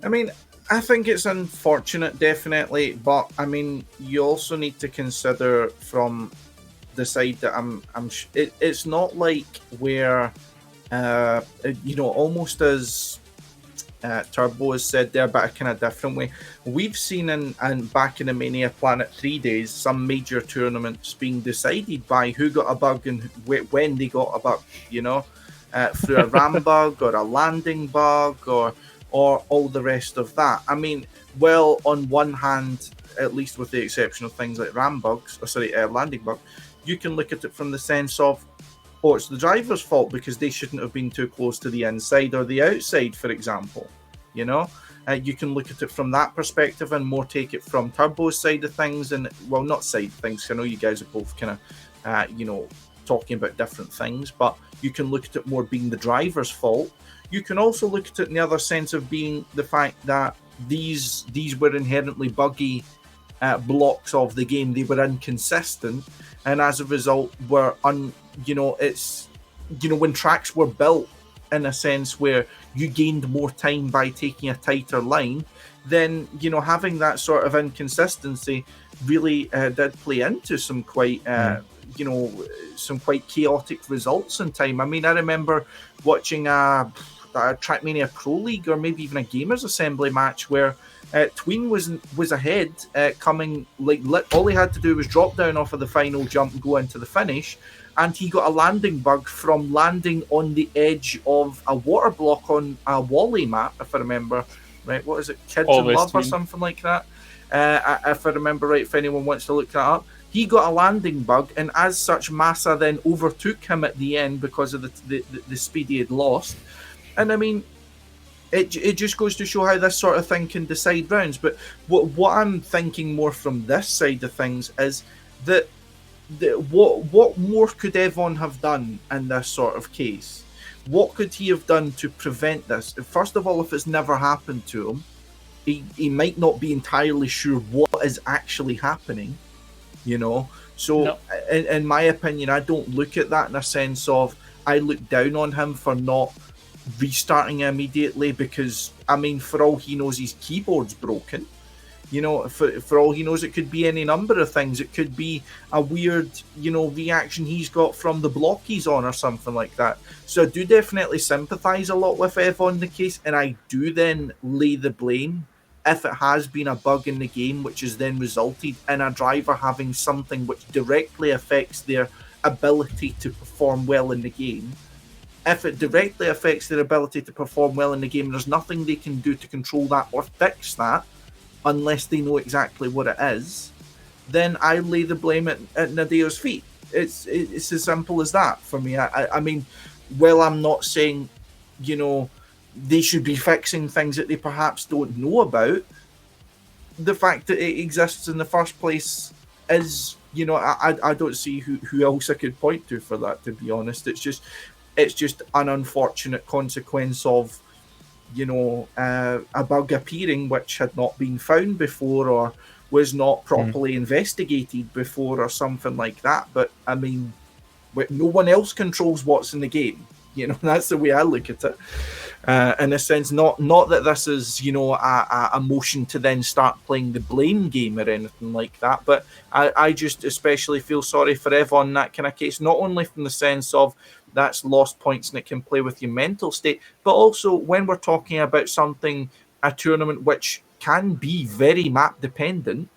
[SPEAKER 1] I mean, I think it's unfortunate, definitely, but I mean, you also need to consider from the side that it's not like where, almost as Turbo has said there, but a kind of different way. We've seen in back in the Mania Planet 3 days, some major tournaments being decided by who got a bug and when they got a bug, through a RAM bug or a landing bug or all the rest of that. I mean, well, on one hand, at least with the exception of things like RAM bugs, landing bug, you can look at it from the sense of, it's the driver's fault because they shouldn't have been too close to the inside or the outside, for example. You can look at it from that perspective and more take it from Turbo's side of things, and well, not side of things. I know you guys are both kind of, talking about different things, but you can look at it more being the driver's fault. You can also look at it in the other sense of being the fact that these were inherently buggy blocks of the game. They were inconsistent, and as a result were when tracks were built in a sense where you gained more time by taking a tighter line, then having that sort of inconsistency really did play into some quite some quite chaotic results in time. I mean, I remember watching a Trackmania Pro League or maybe even a Gamers Assembly match where Tween was ahead, coming all he had to do was drop down off of the final jump and go into the finish, and he got a landing bug from landing on the edge of a water block on a Wally map, if I remember right. What is it, Kids in Love or something like that? If I remember right, if anyone wants to look that up. He got a landing bug, and as such, Massa then overtook him at the end because of the speed he had lost. And I mean, it just goes to show how this sort of thing can decide rounds. But what I'm thinking more from this side of things is that what more could Evan have done in this sort of case? What could he have done to prevent this? First of all, if it's never happened to him, he might not be entirely sure what is actually happening. So no. In my opinion, I don't look at that in a sense of I look down on him for not restarting immediately, because I mean, for all he knows, his keyboard's broken. For all he knows, it could be any number of things. It could be a weird reaction he's got from the block he's on or something like that. So I do definitely sympathize a lot with Evan in the case, and I do then lay the blame if it has been a bug in the game which has then resulted in a driver having something which directly affects their ability to perform well in the game, if it directly affects their ability to perform well in the game, there's nothing they can do to control that or fix that unless they know exactly what it is, then I lay the blame at Nadeo's feet. It's as simple as that for me. I mean, well, I'm not saying, they should be fixing things that they perhaps don't know about. The fact that it exists in the first place is, I don't see who else I could point to for that, to be honest. It's just an unfortunate consequence of, a bug appearing which had not been found before or was not properly investigated before or something like that. But I mean, no one else controls what's in the game. That's the way I look at it. In a sense, not that this is, a motion to then start playing the blame game or anything like that, but I just especially feel sorry for Ev on that kind of case, not only from the sense of that's lost points and it can play with your mental state, but also when we're talking about a tournament which can be very map dependent,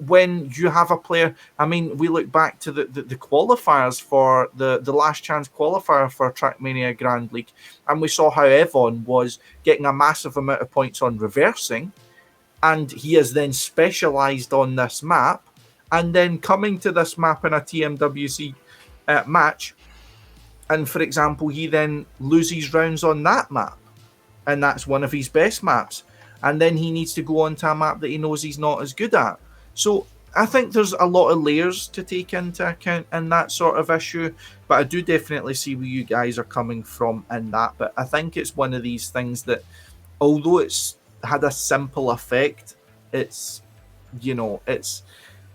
[SPEAKER 1] when you have a player, I mean, we look back to the qualifiers for the last chance qualifier for Trackmania Grand League, and we saw how Evon was getting a massive amount of points on reversing, and he has then specialised on this map, and then coming to this map in a TMWC match, and for example, he then loses rounds on that map, and that's one of his best maps, and then he needs to go onto a map that he knows he's not as good at. So I think there's a lot of layers to take into account in that sort of issue, but I do definitely see where you guys are coming from in that. But I think it's one of these things that, although it's had a simple effect, it's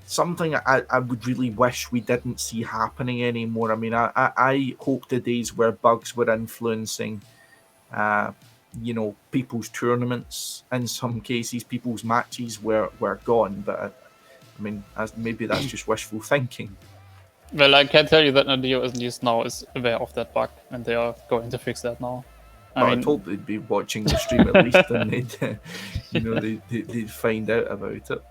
[SPEAKER 1] something I would really wish we didn't see happening anymore. I mean, I hope the days where bugs were influencing people's tournaments, in some cases people's matches were gone, but I mean, maybe that's just wishful thinking.
[SPEAKER 3] Well, I can tell you that Nadeo at least now is aware of that bug, and they are going to fix that now.
[SPEAKER 1] I'd hope they'd be watching the stream at least, and they'd find out about it.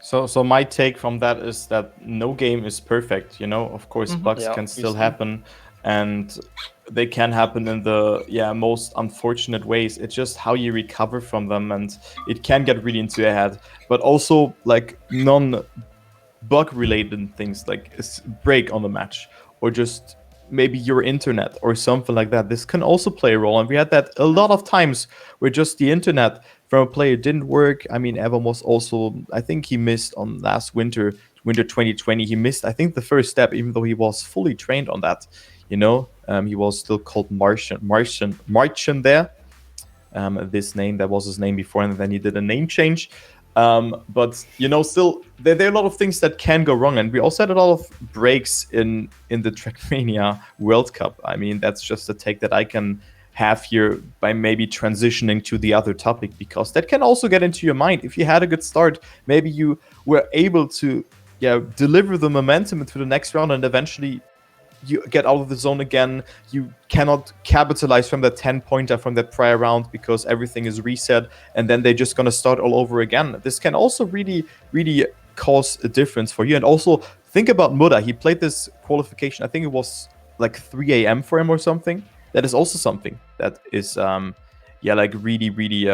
[SPEAKER 2] So my take from that is that no game is perfect. Of course, bugs can still happen, and they can happen in the most unfortunate ways. It's just how you recover from them, and it can get really into your head. But also, like, non-bug related things, like a break on the match, or just maybe your internet or something like that. This can also play a role, and we had that a lot of times where just the internet from a player didn't work. I mean, Evan was also, I think he missed on last winter 2020. He missed, I think, the first step, even though he was fully trained on that. He was still called Martian there. This name, that was his name before, and then he did a name change. But still, there are a lot of things that can go wrong, and we also had a lot of breaks in the Trackmania Worldcup. I mean, that's just a take that I can have here by maybe transitioning to the other topic, because that can also get into your mind. If you had a good start, maybe you were able to deliver the momentum into the next round, and eventually you get out of the zone again. You cannot capitalize from that 10-pointer from that prior round because everything is reset, and then they're just going to start all over again. This can also really, really cause a difference for you. And also, think about Muda. He played this qualification, I think it was like 3 a.m. for him or something. That is also something that is, really, really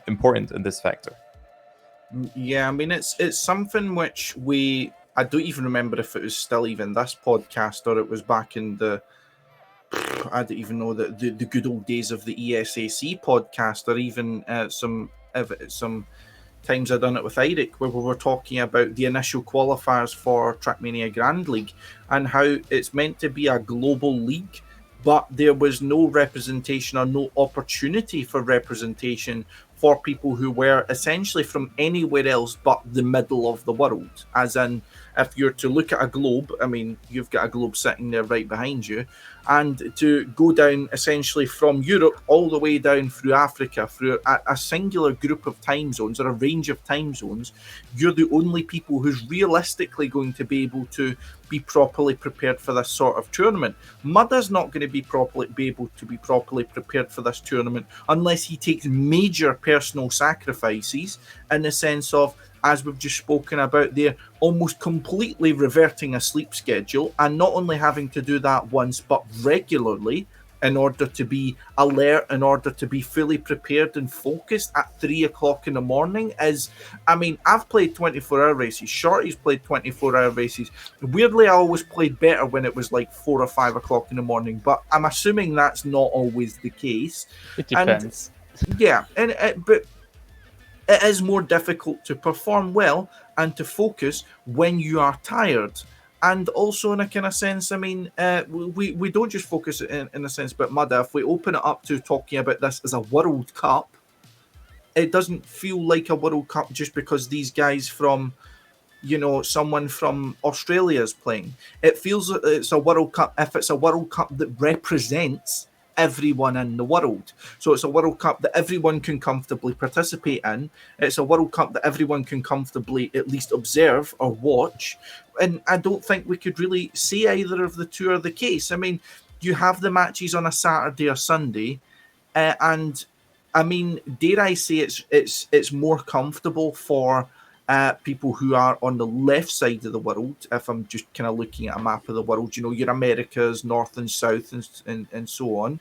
[SPEAKER 2] important in this factor.
[SPEAKER 1] Yeah, I mean, it's something which I don't even remember if it was still even this podcast or it was back in I don't even know, the good old days of the ESAC podcast, or even some times I've done it with Eirik, where we were talking about the initial qualifiers for Trackmania Grand League and how it's meant to be a global league, but there was no representation or no opportunity for representation for people who were essentially from anywhere else but the middle of the world, as in if you're to look at a globe, I mean, you've got a globe sitting there right behind you, and to go down essentially from Europe all the way down through Africa, through a singular group of time zones or a range of time zones, you're the only people who's realistically going to be able to be properly prepared for this sort of tournament. Mudda's not going to be able to be properly prepared for this tournament unless he takes major personal sacrifices, in the sense of, as we've just spoken about there, almost completely reverting a sleep schedule, and not only having to do that once but regularly, in order to be alert, in order to be fully prepared and focused at 3 o'clock in the morning. I mean, I've played 24-hour races. Shorty's played 24-hour races. Weirdly, I always played better when it was like 4 or 5 o'clock in the morning, but I'm assuming that's not always the case.
[SPEAKER 3] It depends.
[SPEAKER 1] But it is more difficult to perform well and to focus when you are tired. And also, in a kind of sense, I mean, we don't just focus in a sense, but Mudda, if we open it up to talking about this as a World Cup, it doesn't feel like a World Cup just because these guys from, someone from Australia is playing. It feels that it's a World Cup if it's a World Cup that represents everyone in the world. So it's a World Cup that everyone can comfortably participate in. It's a World Cup that everyone can comfortably at least observe or watch. And I don't think we could really say either of the two are the case. I mean, you have the matches on a Saturday or Sunday, and I mean, dare I say it's more comfortable for people who are on the left side of the world. If I'm just kind of looking at a map of the world, your Americas, North and South, and so on,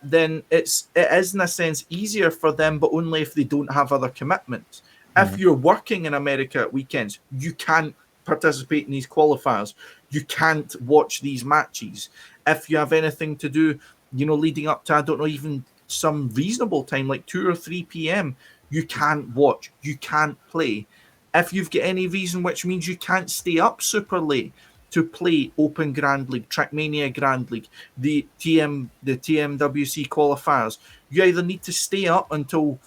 [SPEAKER 1] then it is in a sense easier for them, but only if they don't have other commitments. If you're working in America at weekends, you can't participate in these qualifiers. You can't watch these matches. If you have anything to do, leading up to, I don't know, even some reasonable time, like 2 or 3 p.m., you can't watch, you can't play. If you've got any reason, which means you can't stay up super late to play Open Grand League, Trackmania Grand League, the TMWC qualifiers, you either need to stay up until,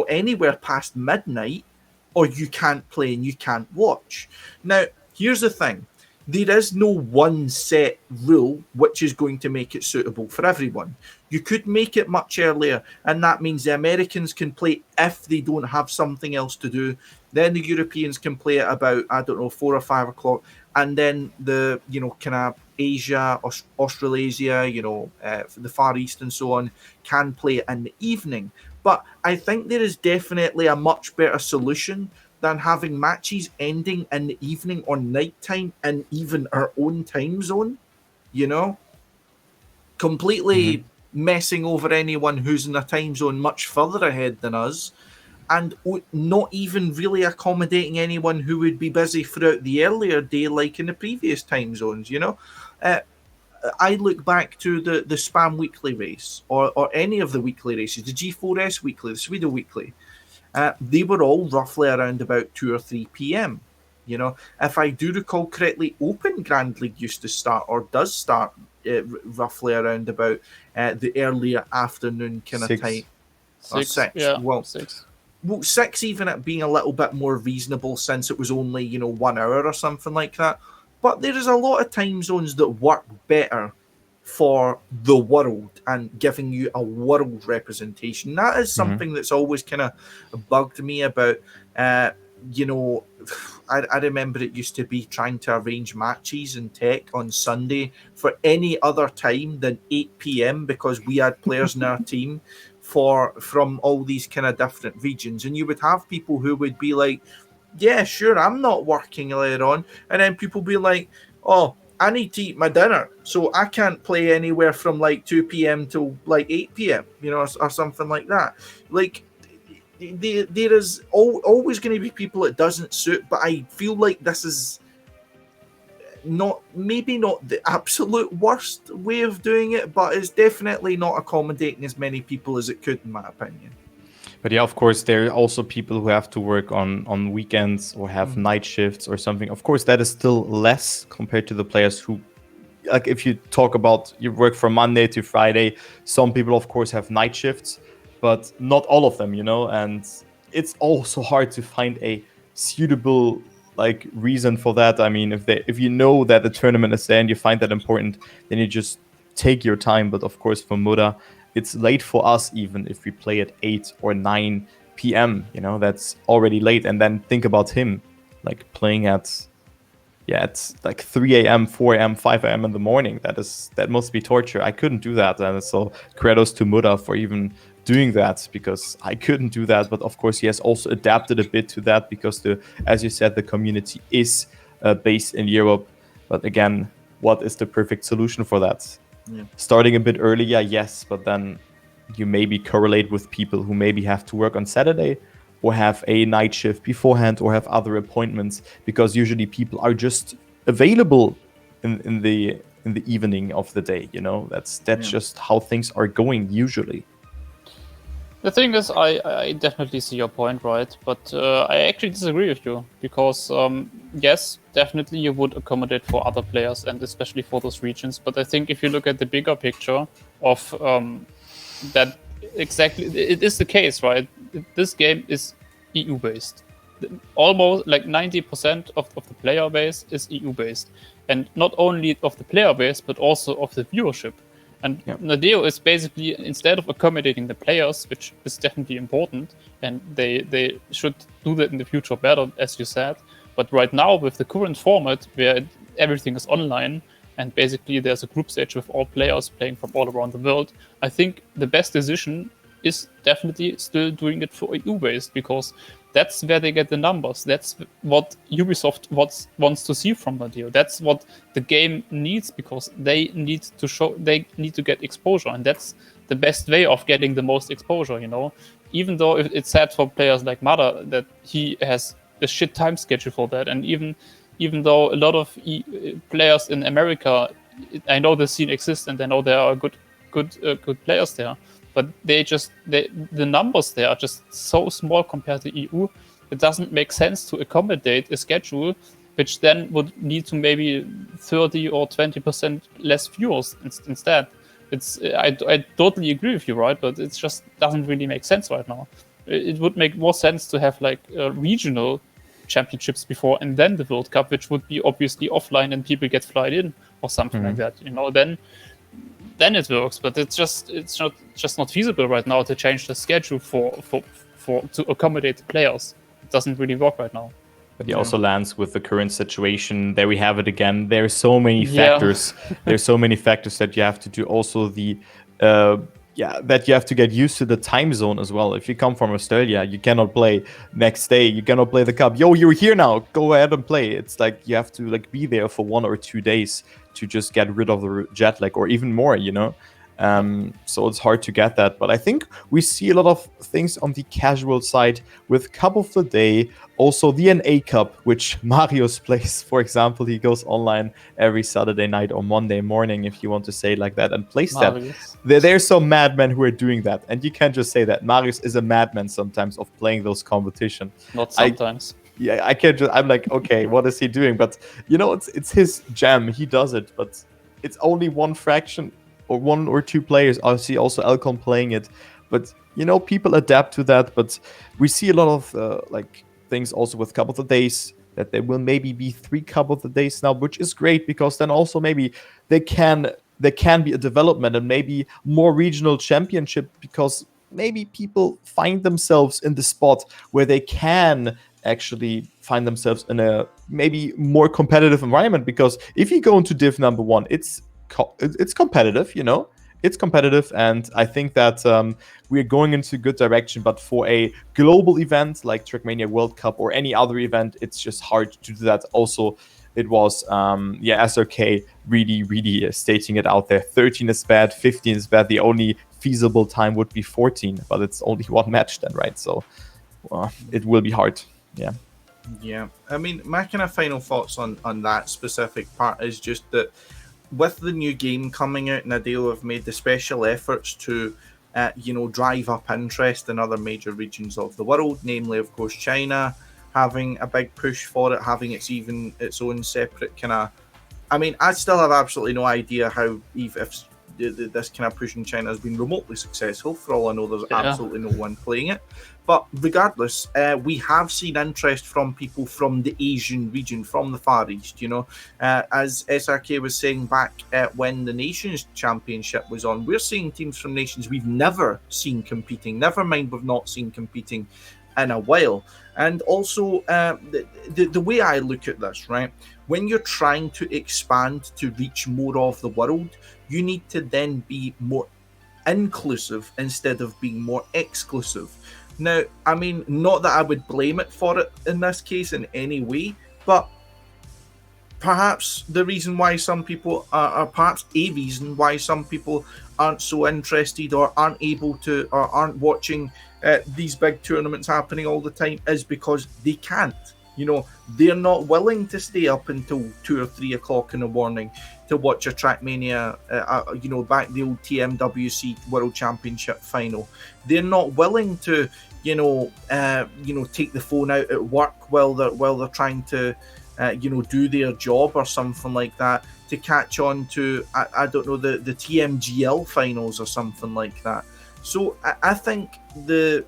[SPEAKER 1] anywhere past midnight, or you can't play and you can't watch. Now, here's the thing. There is no one set rule which is going to make it suitable for everyone. You could make it much earlier, and that means the Americans can play if they don't have something else to do. Then the Europeans can play at about, 4 or 5 o'clock. And then the, kind of Asia, Australasia, the Far East and so on, can play in the evening. But I think there is definitely a much better solution than having matches ending in the evening or nighttime in even our own time zone, completely messing over anyone who's in a time zone much further ahead than us, and not even really accommodating anyone who would be busy throughout the earlier day like in the previous time zones, I look back to the Spam Weekly race or any of the weekly races, the G4S Weekly, the Sweden Weekly. They were all roughly around about 2 or 3 p.m. If I do recall correctly, Open Grand League used to start or does start roughly around about the earlier afternoon kind of time.
[SPEAKER 3] 6,
[SPEAKER 1] 6.
[SPEAKER 3] yeah,
[SPEAKER 1] Well,
[SPEAKER 3] 6.
[SPEAKER 1] Well, 6 even at being a little bit more reasonable since it was only, 1 hour or something like that. But there is a lot of time zones that work better for the world and giving you a world representation. That is something that's always kind of bugged me about, I remember it used to be trying to arrange matches in tech on Sunday for any other time than 8 p.m. because we had players in our team from all these kind of different regions. And you would have people who would be like, yeah, sure, I'm not working later on. And then people be like, oh, I need to eat my dinner, so I can't play anywhere from like 2 p.m. till like 8 p.m., or something like that. Like, there is always going to be people it doesn't suit, but I feel like this is maybe not the absolute worst way of doing it, but it's definitely not accommodating as many people as it could, in my opinion.
[SPEAKER 2] But yeah, of course, there are also people who have to work on weekends or have night shifts or something. Of course, that is still less compared to the players who, like, if you talk about you work from Monday to Friday, some people, of course, have night shifts, but not all of them, and it's also hard to find a suitable like reason for that. I mean, if you know that the tournament is there and you find that important, then you just take your time. But of course, for Muda, it's late for us even if we play at 8 or 9 p.m. You know, that's already late. And then think about him, like playing at it's like 3 a.m., 4 a.m., 5 a.m. in the morning. That must be torture. I couldn't do that. And so kudos to Muda for even doing that, because I couldn't do that. But of course, he has also adapted a bit to that because as you said, the community is based in Europe. But again, what is the perfect solution for that?
[SPEAKER 1] Yeah.
[SPEAKER 2] Starting a bit earlier, yes, but then you maybe correlate with people who maybe have to work on Saturday or have a night shift beforehand or have other appointments, because usually people are just available in the evening of the day. You know, that's just how things are going usually.
[SPEAKER 3] The thing is, I definitely see your point, right? But I actually disagree with you, because yes, definitely you would accommodate for other players and especially for those regions. But I think if you look at the bigger picture of that, exactly, it is the case, right? This game is EU based. Almost like 90% of the player base is EU based, and not only of the player base but also of the viewership. And Nadeo is basically, instead of accommodating the players, which is definitely important, and they should do that in the future better, as you said. But right now, with the current format, where everything is online, and basically there's a group stage with all players playing from all around the world, I think the best decision is definitely still doing it for EU-based, because that's where they get the numbers. That's what Ubisoft wants to see from Nadeo. That's what the game needs, because they need to get exposure, and that's the best way of getting the most exposure, you know. Even though it's sad for players like Mada that he has a shit time schedule for that, and even though a lot of players in America, I know the scene exists and I know there are good players there, but the numbers there are just so small compared to EU. It doesn't make sense to accommodate a schedule which then would lead to maybe 30 or 20% less viewers instead. I totally agree with you, right? But it just doesn't really make sense right now. It would make more sense to have like regional championships before and then the World Cup, which would be obviously offline and people get flied in or something like that. You know, then it works. But it's not feasible right now to change the schedule to accommodate the players. It doesn't really work right now.
[SPEAKER 2] But he also lands with the current situation. There we have it again. There are so many factors. There's so many factors that you have to do. Also that you have to get used to the time zone as well. If you come from Australia, you cannot play next day. You cannot play the cup. Yo, you're here now. Go ahead and play. It's like you have to like be there for 1 or 2 days to just get rid of the jet lag, or even more, you know. So it's hard to get that. But I think we see a lot of things on the casual side with Cup of the Day, also the NA Cup, which Marius plays, for example. He goes online every Saturday night or Monday morning, if you want to say it like that, and plays Marius. That. There's some madmen who are doing that. And you can't just say that. Marius is a madman sometimes of playing those competitions.
[SPEAKER 3] Not sometimes.
[SPEAKER 2] I can't just, I'm like, okay, what is he doing? But, you know, it's his jam. He does it. But it's only one fraction or 1 or 2 players. I see also Elcon playing it. But, you know, people adapt to that. But we see a lot of, things also with Cup of the Days, that there will maybe be 3 Cup of the Days now, which is great, because then also maybe there can be a development and maybe more regional championship, because maybe people find themselves in the spot where they can actually find themselves in a maybe more competitive environment. Because if you go into Div number 1, it's competitive, you know. It's competitive, and I think that we're going into a good direction. But for a global event like Trackmania Wordlcup or any other event, it's just hard to do that. Also, it was, SRK really stating it out there. 13 is bad, 15 is bad. The only feasible time would be 14, but it's only 1 match then, right? So it will be hard. Yeah.
[SPEAKER 1] Yeah. I mean, my kind of final thoughts on that specific part is just that with the new game coming out, Nadeo have made the special efforts to, drive up interest in other major regions of the world, namely, of course, China, having a big push for it, having its own separate kind of... I mean, I still have absolutely no idea how, if this kind of push in China has been remotely successful. For all I know, there's
[SPEAKER 3] Yeah.
[SPEAKER 1] absolutely no one playing it. But regardless, we have seen interest from people from the Asian region, from the Far East. As SRK was saying back when the Nations Championship was on, we're seeing teams from nations we've never seen competing. Never mind, we've not seen competing in a while. And also, the way I look at this, right? When you're trying to expand to reach more of the world, you need to then be more inclusive instead of being more exclusive. Now, I mean, not that I would blame it for it in this case in any way, but perhaps the reason why some people are perhaps a reason why some people aren't so interested or aren't able to or aren't watching these big tournaments happening all the time is because they can't. They're not willing to stay up until 2 or 3 o'clock in the morning to watch a Trackmania, back the old TMWC World Championship final. They're not willing to, take the phone out at work while they're trying to, do their job or something like that to catch on to, I don't know, the TMGL finals or something like that. So I think the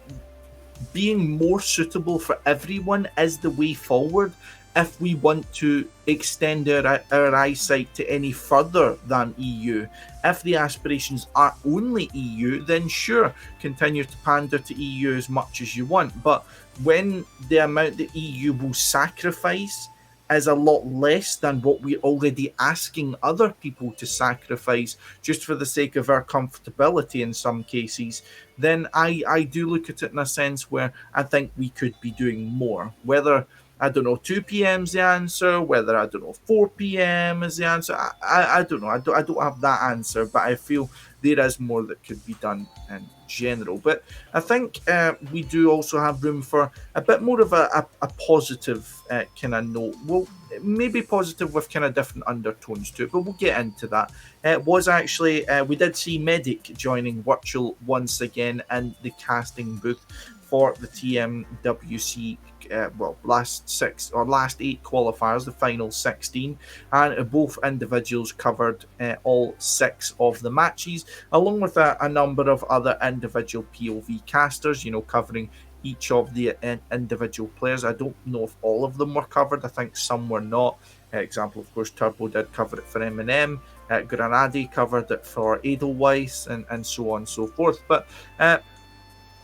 [SPEAKER 1] being more suitable for everyone is the way forward if we want to extend our eyesight to any further than EU. If the aspirations are only EU, then sure, continue to pander to EU as much as you want. But when the amount the EU will sacrifice is a lot less than what we're already asking other people to sacrifice just for the sake of our comfortability in some cases, then I do look at it in a sense where I think we could be doing more. Whether, I don't know, 2 p.m. is the answer, whether, I don't know, 4 p.m. is the answer, I don't know. I don't have that answer, but I feel there is more that could be done in general. But I think we do also have room for a bit more of a positive kind of note. Well, maybe positive with kind of different undertones to it, but we'll get into that. It was actually, we did see Medic joining virtual once again in the casting booth for the TMWC last 8 qualifiers, the final 16, and both individuals covered all 6 of the matches, along with a number of other individual POV casters, covering each of the individual players. I don't know if all of them were covered. I think some were not. Example, of course, Turbo did cover it for Eminem. Granadi covered it for Edelweiss, and so on and so forth. But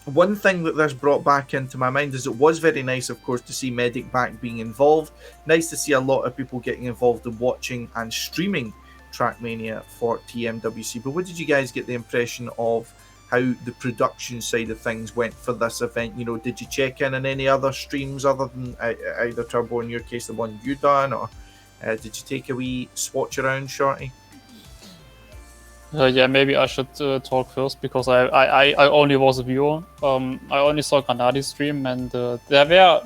[SPEAKER 1] one thing that this brought back into my mind is it was very nice, of course, to see Medic back being involved. Nice to see a lot of people getting involved in watching and streaming Trackmania for TMWC. But what did you guys get the impression of how the production side of things went for this event? Did you check in on any other streams other than either Turbo, in your case, the one you done, or did you take a wee swatch around, Shorty?
[SPEAKER 3] Yeah, maybe I should talk first because I only was a viewer. I only saw Granadi's stream, and there were,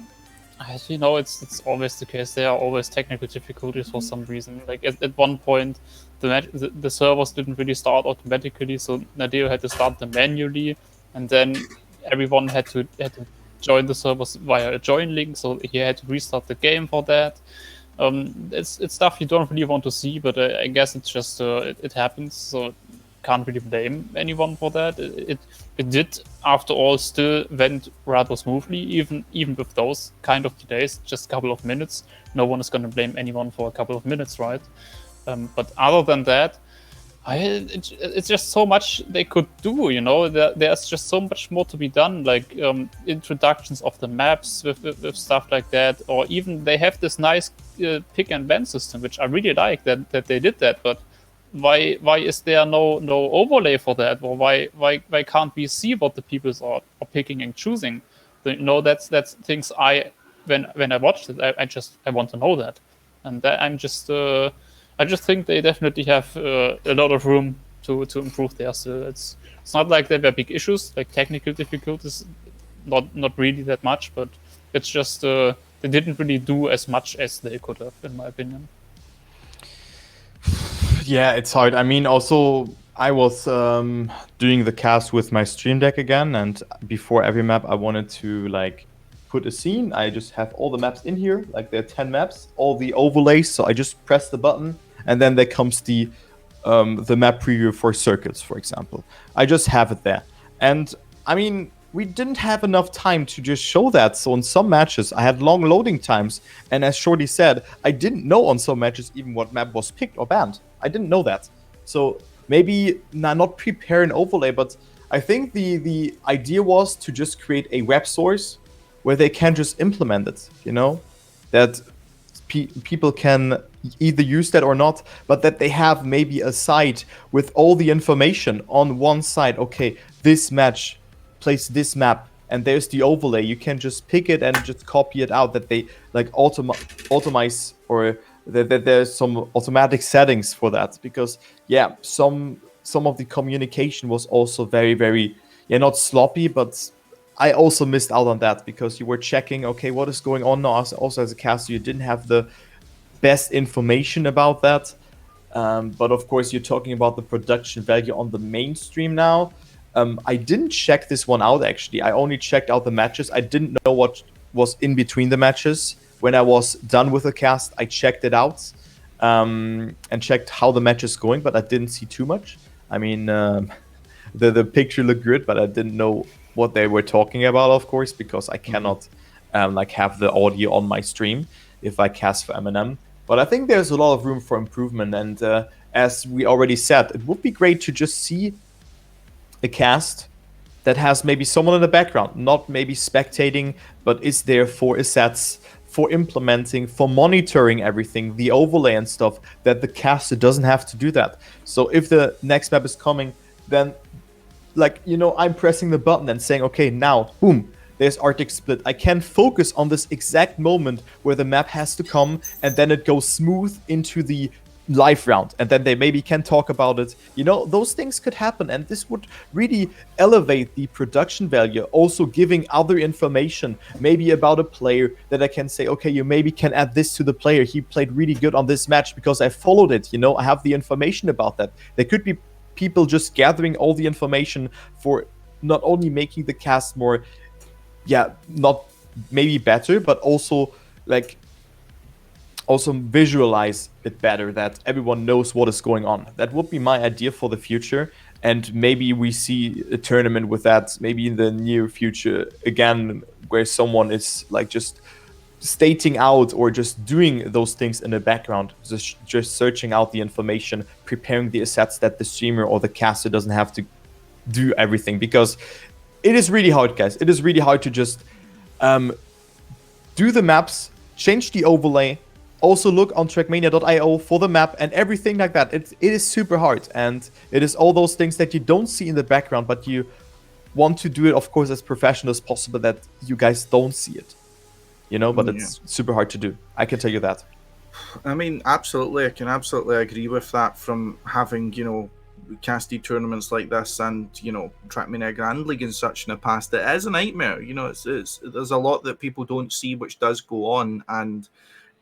[SPEAKER 3] it's always the case. There are always technical difficulties for some reason. Like at one point, the servers didn't really start automatically, so Nadeo had to start them manually, and then everyone had to join the servers via a join link, so he had to restart the game for that. It's stuff you don't really want to see, but I guess it's just it happens, so can't really blame anyone for that. It did, after all, still went rather smoothly, even with those kind of delays, just a couple of minutes. No one is going to blame anyone for a couple of minutes, right? But other than that, it's just so much they could do, there's just so much more to be done, like introductions of the maps with stuff like that, or even they have this nice pick and ban system, which I really like that they did that. But why is there no overlay for that, or why can't we see what the people are picking and choosing? That's things when I watched it, I want to know that, and that I just think they definitely have a lot of room to improve there. So it's not like there were big issues, like technical difficulties, not really that much, but it's just they didn't really do as much as they could have, in my opinion.
[SPEAKER 2] Yeah, it's hard. I mean, also, I was doing the cast with my Stream Deck again, and before every map, I wanted to put a scene. I just have all the maps in here, there are 10 maps, all the overlays. So I just press the button, and then there comes the the map preview for circuits, for example. I just have it there. And I mean, we didn't have enough time to just show that. So in some matches, I had long loading times. And as Shorty said, I didn't know on some matches even what map was picked or banned. I didn't know that. So maybe not prepare an overlay, but I think the idea was to just create a web source where they can just implement it, you know? That people can either use that or not, but that they have maybe a site with all the information on one side. Okay, this match plays this map, and there's the overlay. You can just pick it and just copy it out. That they like automate, or that there's some automatic settings for that. Because yeah, some of the communication was also very not sloppy, but I also missed out on that because you were checking, okay, what is going on now? Also as a caster, you didn't have the best information about that. But of course, you're talking about the production value on the mainstream now. I didn't check this one out, actually. I only checked out the matches. I didn't know what was in between the matches. When I was done with the cast, I checked it out and checked how the match is going, but I didn't see too much. I mean, the picture looked good, but I didn't know what they were talking about, of course, because I cannot have the audio on my stream if I cast for Eminem. But I think there's a lot of room for improvement, and as we already said, it would be great to just see a cast that has maybe someone in the background, not maybe spectating, but is there for assets, for implementing, for monitoring everything, the overlay and stuff, that the caster doesn't have to do that. So if the next map is coming, then I'm pressing the button and saying, okay, now, boom, there's Arctic Split. I can focus on this exact moment where the map has to come, and then it goes smooth into the live round, and then they maybe can talk about it. Those things could happen, and this would really elevate the production value. Also giving other information, maybe about a player, that I can say, okay, you maybe can add this to the player. He played really good on this match because I followed it. I have the information about that. There could be people just gathering all the information for not only making the cast more, not maybe better, but also visualize it better, that everyone knows what is going on. That would be my idea for the future, and maybe we see a tournament with that maybe in the near future again, where someone is just stating out or just doing those things in the background, just searching out the information, preparing the assets, that the streamer or the caster doesn't have to do everything. Because it is really hard, guys. It is really hard to just do the maps, change the overlay, also look on trackmania.io for the map and everything like that. It is super hard, and it is all those things that you don't see in the background, but you want to do it, of course, as professional as possible, that you guys don't see it. But it's super hard to do. I can tell you that.
[SPEAKER 1] I mean, absolutely. I can absolutely agree with that, from having, casted tournaments like this and, Trackmania Grand League and such in the past. It is a nightmare. There's a lot that people don't see which does go on. And,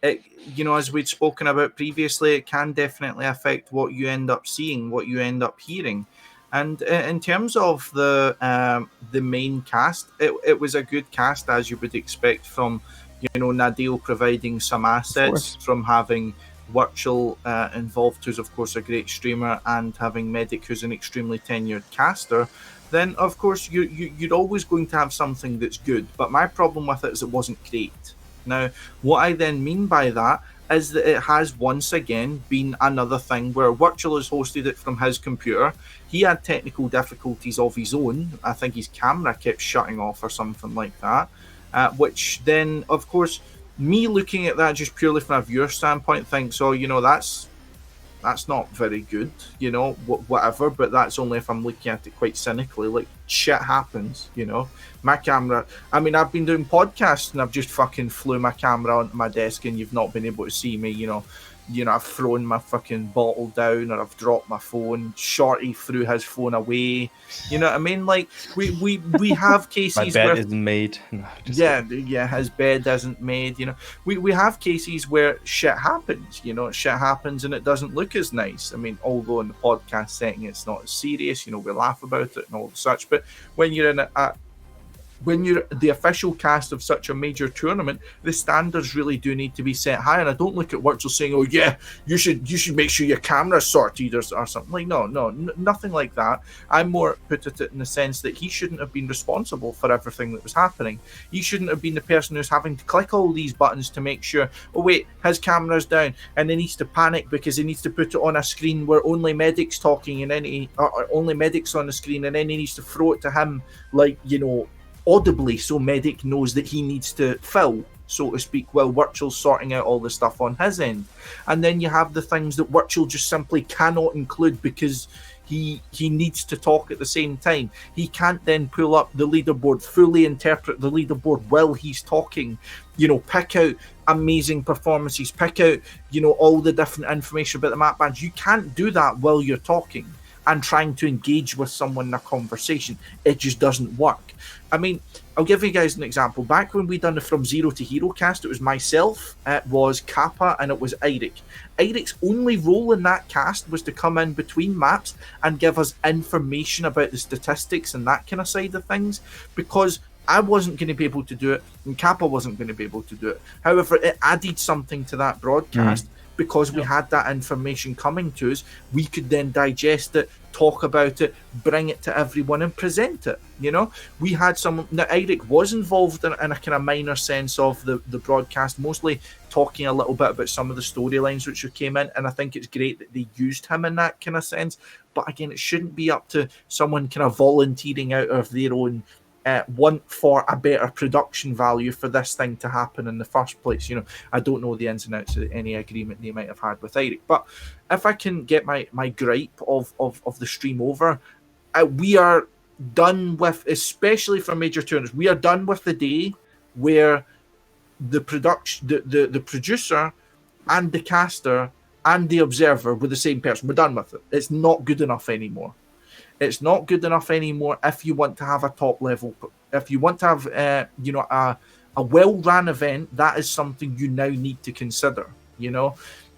[SPEAKER 1] it, as we'd spoken about previously, it can definitely affect what you end up seeing, what you end up hearing. And in terms of the main cast, it was a good cast, as you would expect from, Nadil providing some assets, from having Virtual involved, who's of course a great streamer, and having Medic, who's an extremely tenured caster. Then of course you're always going to have something that's good. But my problem with it is it wasn't great. Now, what I then mean by that is that it has once again been another thing where Virtual has hosted it from his computer. He had technical difficulties of his own. I think his camera kept shutting off or something like that, which then, of course, me looking at that just purely from a viewer standpoint thinks, that's not very good, whatever, but that's only if I'm looking at it quite cynically. Like, shit happens, my camera, I mean, I've been doing podcasts and I've just fucking flew my camera onto my desk and you've not been able to see me. I've thrown my fucking bottle down, or I've dropped my phone. Shorty threw his phone away. You know what I mean? Like, we have cases
[SPEAKER 2] my bed
[SPEAKER 1] where
[SPEAKER 2] isn't made. No,
[SPEAKER 1] his bed isn't made. We have cases where shit happens. Shit happens and it doesn't look as nice. I mean, although in the podcast setting it's not as serious. We laugh about it and all such. But when you're in when you're the official cast of such a major tournament, the standards really do need to be set high. And I don't look at Wurtzel saying, "Oh yeah, you should make sure your camera's sorted or something." Like, no, nothing like that. I more put it in the sense that he shouldn't have been responsible for everything that was happening. He shouldn't have been the person who's having to click all these buttons to make sure, oh wait, his camera's down, and he needs to panic because he needs to put it on a screen where only Medic's talking, and then only Medic's on the screen, and then he needs to throw it to him, like, audibly, so Medic knows that he needs to fill, so to speak, while Wurtzel's sorting out all the stuff on his end. And then you have the things that Wurtzel just simply cannot include because he needs to talk at the same time. He can't then pull up the leaderboard, fully interpret the leaderboard while he's talking, pick out amazing performances, pick out, all the different information about the map bands. You can't do that while you're talking and trying to engage with someone in a conversation. It just doesn't work. I mean, I'll give you guys an example. Back when we done the From Zero to Hero cast, it was myself, it was Kappa, and it was Eirik. Eirik's only role in that cast was to come in between maps and give us information about the statistics and that kind of side of things, because I wasn't going to be able to do it, and Kappa wasn't going to be able to do it. However, it added something to that broadcast. Because we had that information coming to us, we could then digest it, talk about it, bring it to everyone and present it. We had some. Now, Eirik was involved in a kind of minor sense of the broadcast, mostly talking a little bit about some of the storylines which came in, and I think it's great that they used him in that kind of sense. But again, it shouldn't be up to someone kind of volunteering out of their own want for a better production value for this thing to happen in the first place. I don't know the ins and outs of any agreement they might have had with Eirik, but if I can get my gripe of the stream over, we are done with, especially for major tournaments, we are done with the day where the producer and the caster and the observer were the same person. We're done with it. It's not good enough anymore. It's not good enough anymore if you want to have a top level. If you want to have, a well-run event, that is something you now need to consider,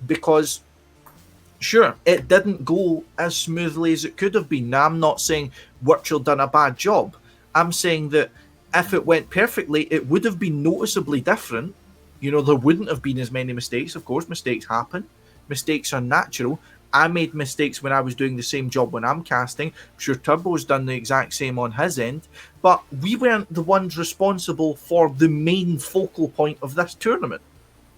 [SPEAKER 1] because sure, it didn't go as smoothly as it could have been. Now, I'm not saying Wurtzel done a bad job. I'm saying that if it went perfectly, it would have been noticeably different. There wouldn't have been as many mistakes. Of course, mistakes happen. Mistakes are natural. I made mistakes when I was doing the same job when I'm casting. I'm sure Turbo's done the exact same on his end, but we weren't the ones responsible for the main focal point of this tournament.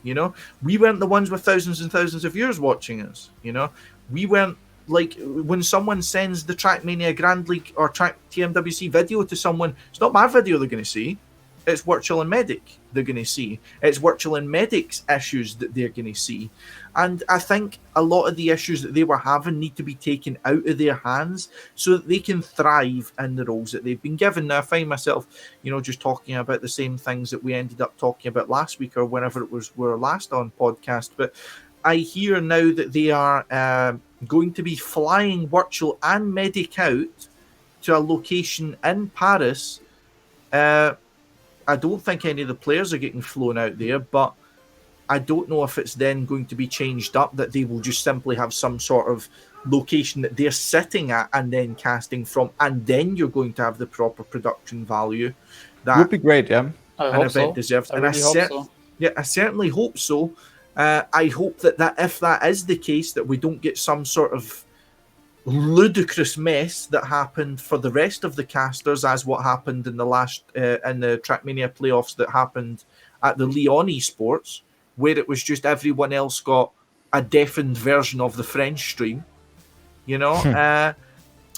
[SPEAKER 1] We weren't the ones with thousands and thousands of viewers watching us. We weren't, like, when someone sends the Trackmania Grand League or Track TMWC video to someone, it's not my video they're going to see. It's Wurtzel and Medic they're going to see. It's Wurtzel and Medic's issues that they're going to see. And I think a lot of the issues that they were having need to be taken out of their hands so that they can thrive in the roles that they've been given. Now, I find myself, just talking about the same things that we ended up talking about last week or whenever it was we were last on podcast. But I hear now that they are going to be flying Wurtzel and Medic out to a location in Paris. I don't think any of the players are getting flown out there, but I don't know if it's then going to be changed up, that they will just simply have some sort of location that they're sitting at and then casting from, and then you're going to have the proper production value that
[SPEAKER 2] would be great. Yeah,
[SPEAKER 1] an event deserves. And I certainly hope so. I hope that if that is the case, that we don't get some sort of ludicrous mess that happened for the rest of the casters, as what happened in the last in the Trackmania playoffs that happened at the Lyon Esports, where it was just everyone else got a deafened version of the French stream,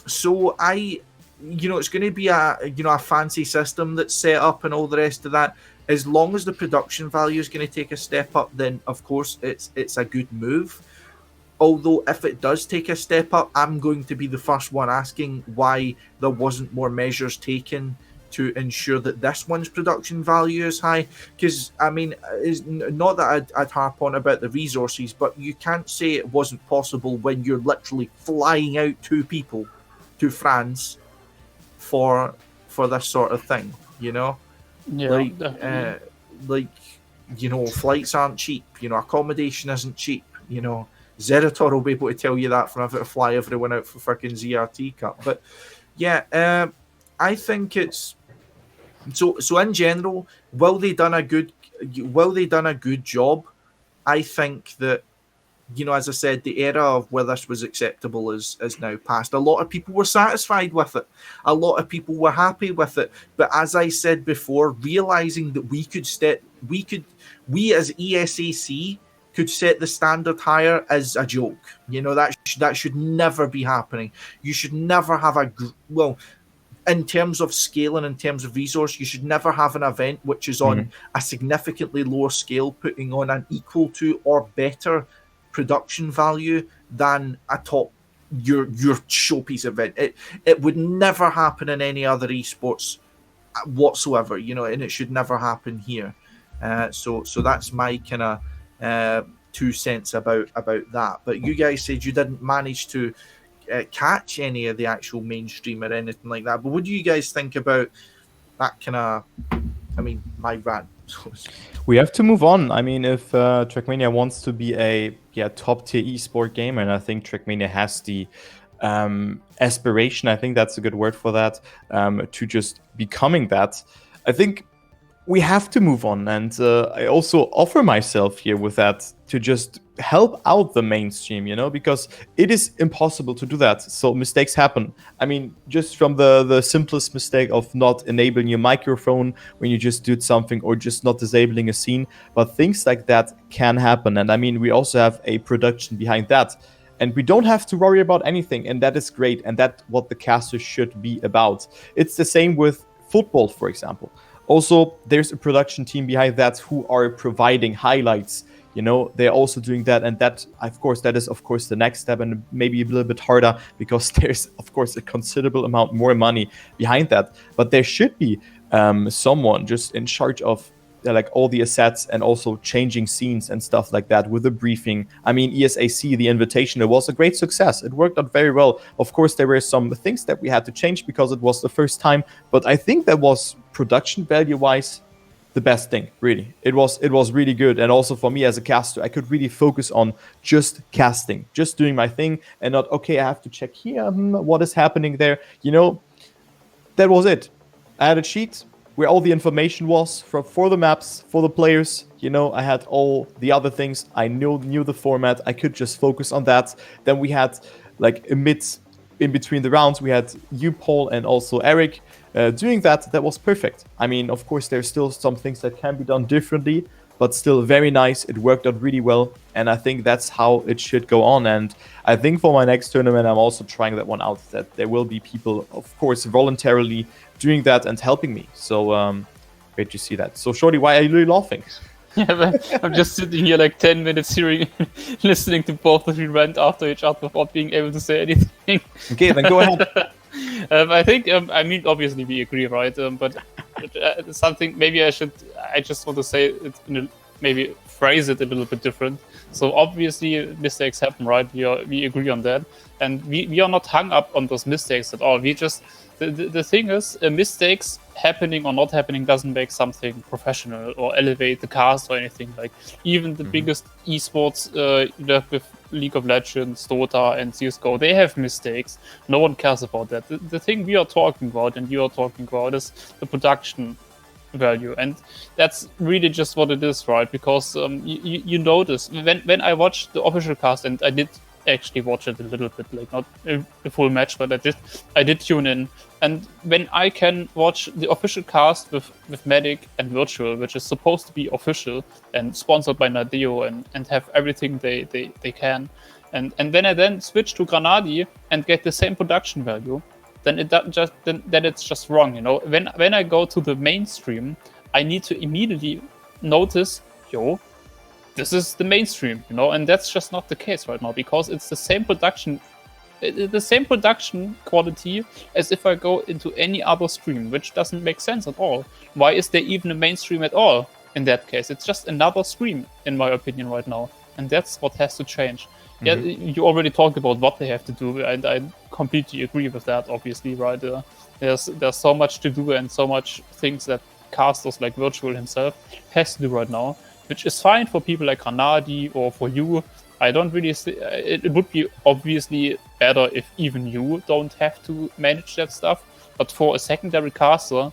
[SPEAKER 1] so it's going to be a fancy system that's set up and all the rest of that. As long as the production value is going to take a step up, then of course it's a good move. Although if it does take a step up, I'm going to be the first one asking why there wasn't more measures taken to ensure that this one's production value is high. Because, I mean, it's not that I'd harp on about the resources, but you can't say it wasn't possible when you're literally flying out 2 people to France for this sort of thing, Yeah, flights aren't cheap. Accommodation isn't cheap. Zerator will be able to tell you that from having to fly everyone out for freaking ZRT Cup. But yeah, I think it's So in general, will they done a good job? I think that, as I said, the era of where this was acceptable is now past. A lot of people were satisfied with it. A lot of people were happy with it. But as I said before, realizing that we as ESAC could set the standard higher is a joke. That should never be happening. You should never have in terms of scale and in terms of resource, you should never have an event which is on a significantly lower scale, putting on an equal to or better production value than a top your showpiece event. It would never happen in any other esports whatsoever, and it should never happen here. So that's my kind of 2 cents about that. But you guys said you didn't manage to catch any of the actual mainstream or anything like that. But what do you guys think about that kind of? My rant.
[SPEAKER 2] We have to move on. I mean, if Trackmania wants to be a top tier esport game, and I think Trackmania has the aspiration, I think that's a good word for that, to just becoming that, I think we have to move on. And I also offer myself here with that to just help out the mainstream, because it is impossible to do that. So mistakes happen. I mean, just from the simplest mistake of not enabling your microphone when you just did something, or just not disabling a scene, but things like that can happen. And I mean, we also have a production behind that, and we don't have to worry about anything, and that is great, and that's what the caster should be about. It's the same with football, for example. Also, there's a production team behind that who are providing highlights. They're also doing that, and that is of course the next step, and maybe a little bit harder because there's of course a considerable amount more money behind that. But there should be someone just in charge of like all the assets and also changing scenes and stuff like that with a briefing. I mean, ESAC, the invitation, it was a great success. It worked out very well. Of course, there were some things that we had to change because it was the first time, but I think that was production value-wise the best thing, really. It was really good. And also for me as a caster, I could really focus on just casting, just doing my thing, and not, okay, I have to check here, what is happening there. That was it. I had a sheet where all the information was for the maps, for the players. I had all the other things. I knew the format. I could just focus on that. Then we had like in between the rounds, we had you, Paul, and also Eric doing that. That was perfect. I mean, of course, there's still some things that can be done differently, but still very nice. It worked out really well, and I think that's how it should go on. And I think for my next tournament, I'm also trying that one out, that there will be people, of course, voluntarily doing that and helping me. So great to see that. So Shorty, why are you really laughing?
[SPEAKER 3] Yeah, but I'm just sitting here like 10 minutes hearing, listening to both of you rant after each other without being able to say anything.
[SPEAKER 2] Okay, then go ahead.
[SPEAKER 3] I think, obviously we agree, right? But something, maybe I just want to say it, maybe phrase it a little bit different. So obviously mistakes happen, right? We agree on that. And we are not hung up on those mistakes at all. We just, the thing is, mistakes happening or not happening doesn't make something professional or elevate the cast or anything. Like even the biggest esports with League of Legends, Dota, and CSGO, they have mistakes. No one cares about that. The thing we are talking about and you are talking about is the production value, and that's really just what it is, right? Because you notice when I watched the official cast, and I did actually watch it a little bit, like not a full match, but I did tune in. And when I can watch the official cast with Medic and Virtual, which is supposed to be official and sponsored by Nadeo and have everything they can, and when I then switch to Granadi and get the same production value, then it's just wrong, When I go to the mainstream, I need to immediately notice, this is the mainstream, and that's just not the case right now, because it's the same production quality as if I go into any other stream, which doesn't make sense at all. Why is there even a mainstream at all in that case? It's just another stream, in my opinion, right now, and that's what has to change. Yeah, you already talked about what they have to do, and I completely agree with that, obviously, right? There's so much to do and so much things that casters like Virtual himself has to do right now, which is fine for people like Granadi or for you. I don't really it would be obviously better if even you don't have to manage that stuff, but for a secondary caster,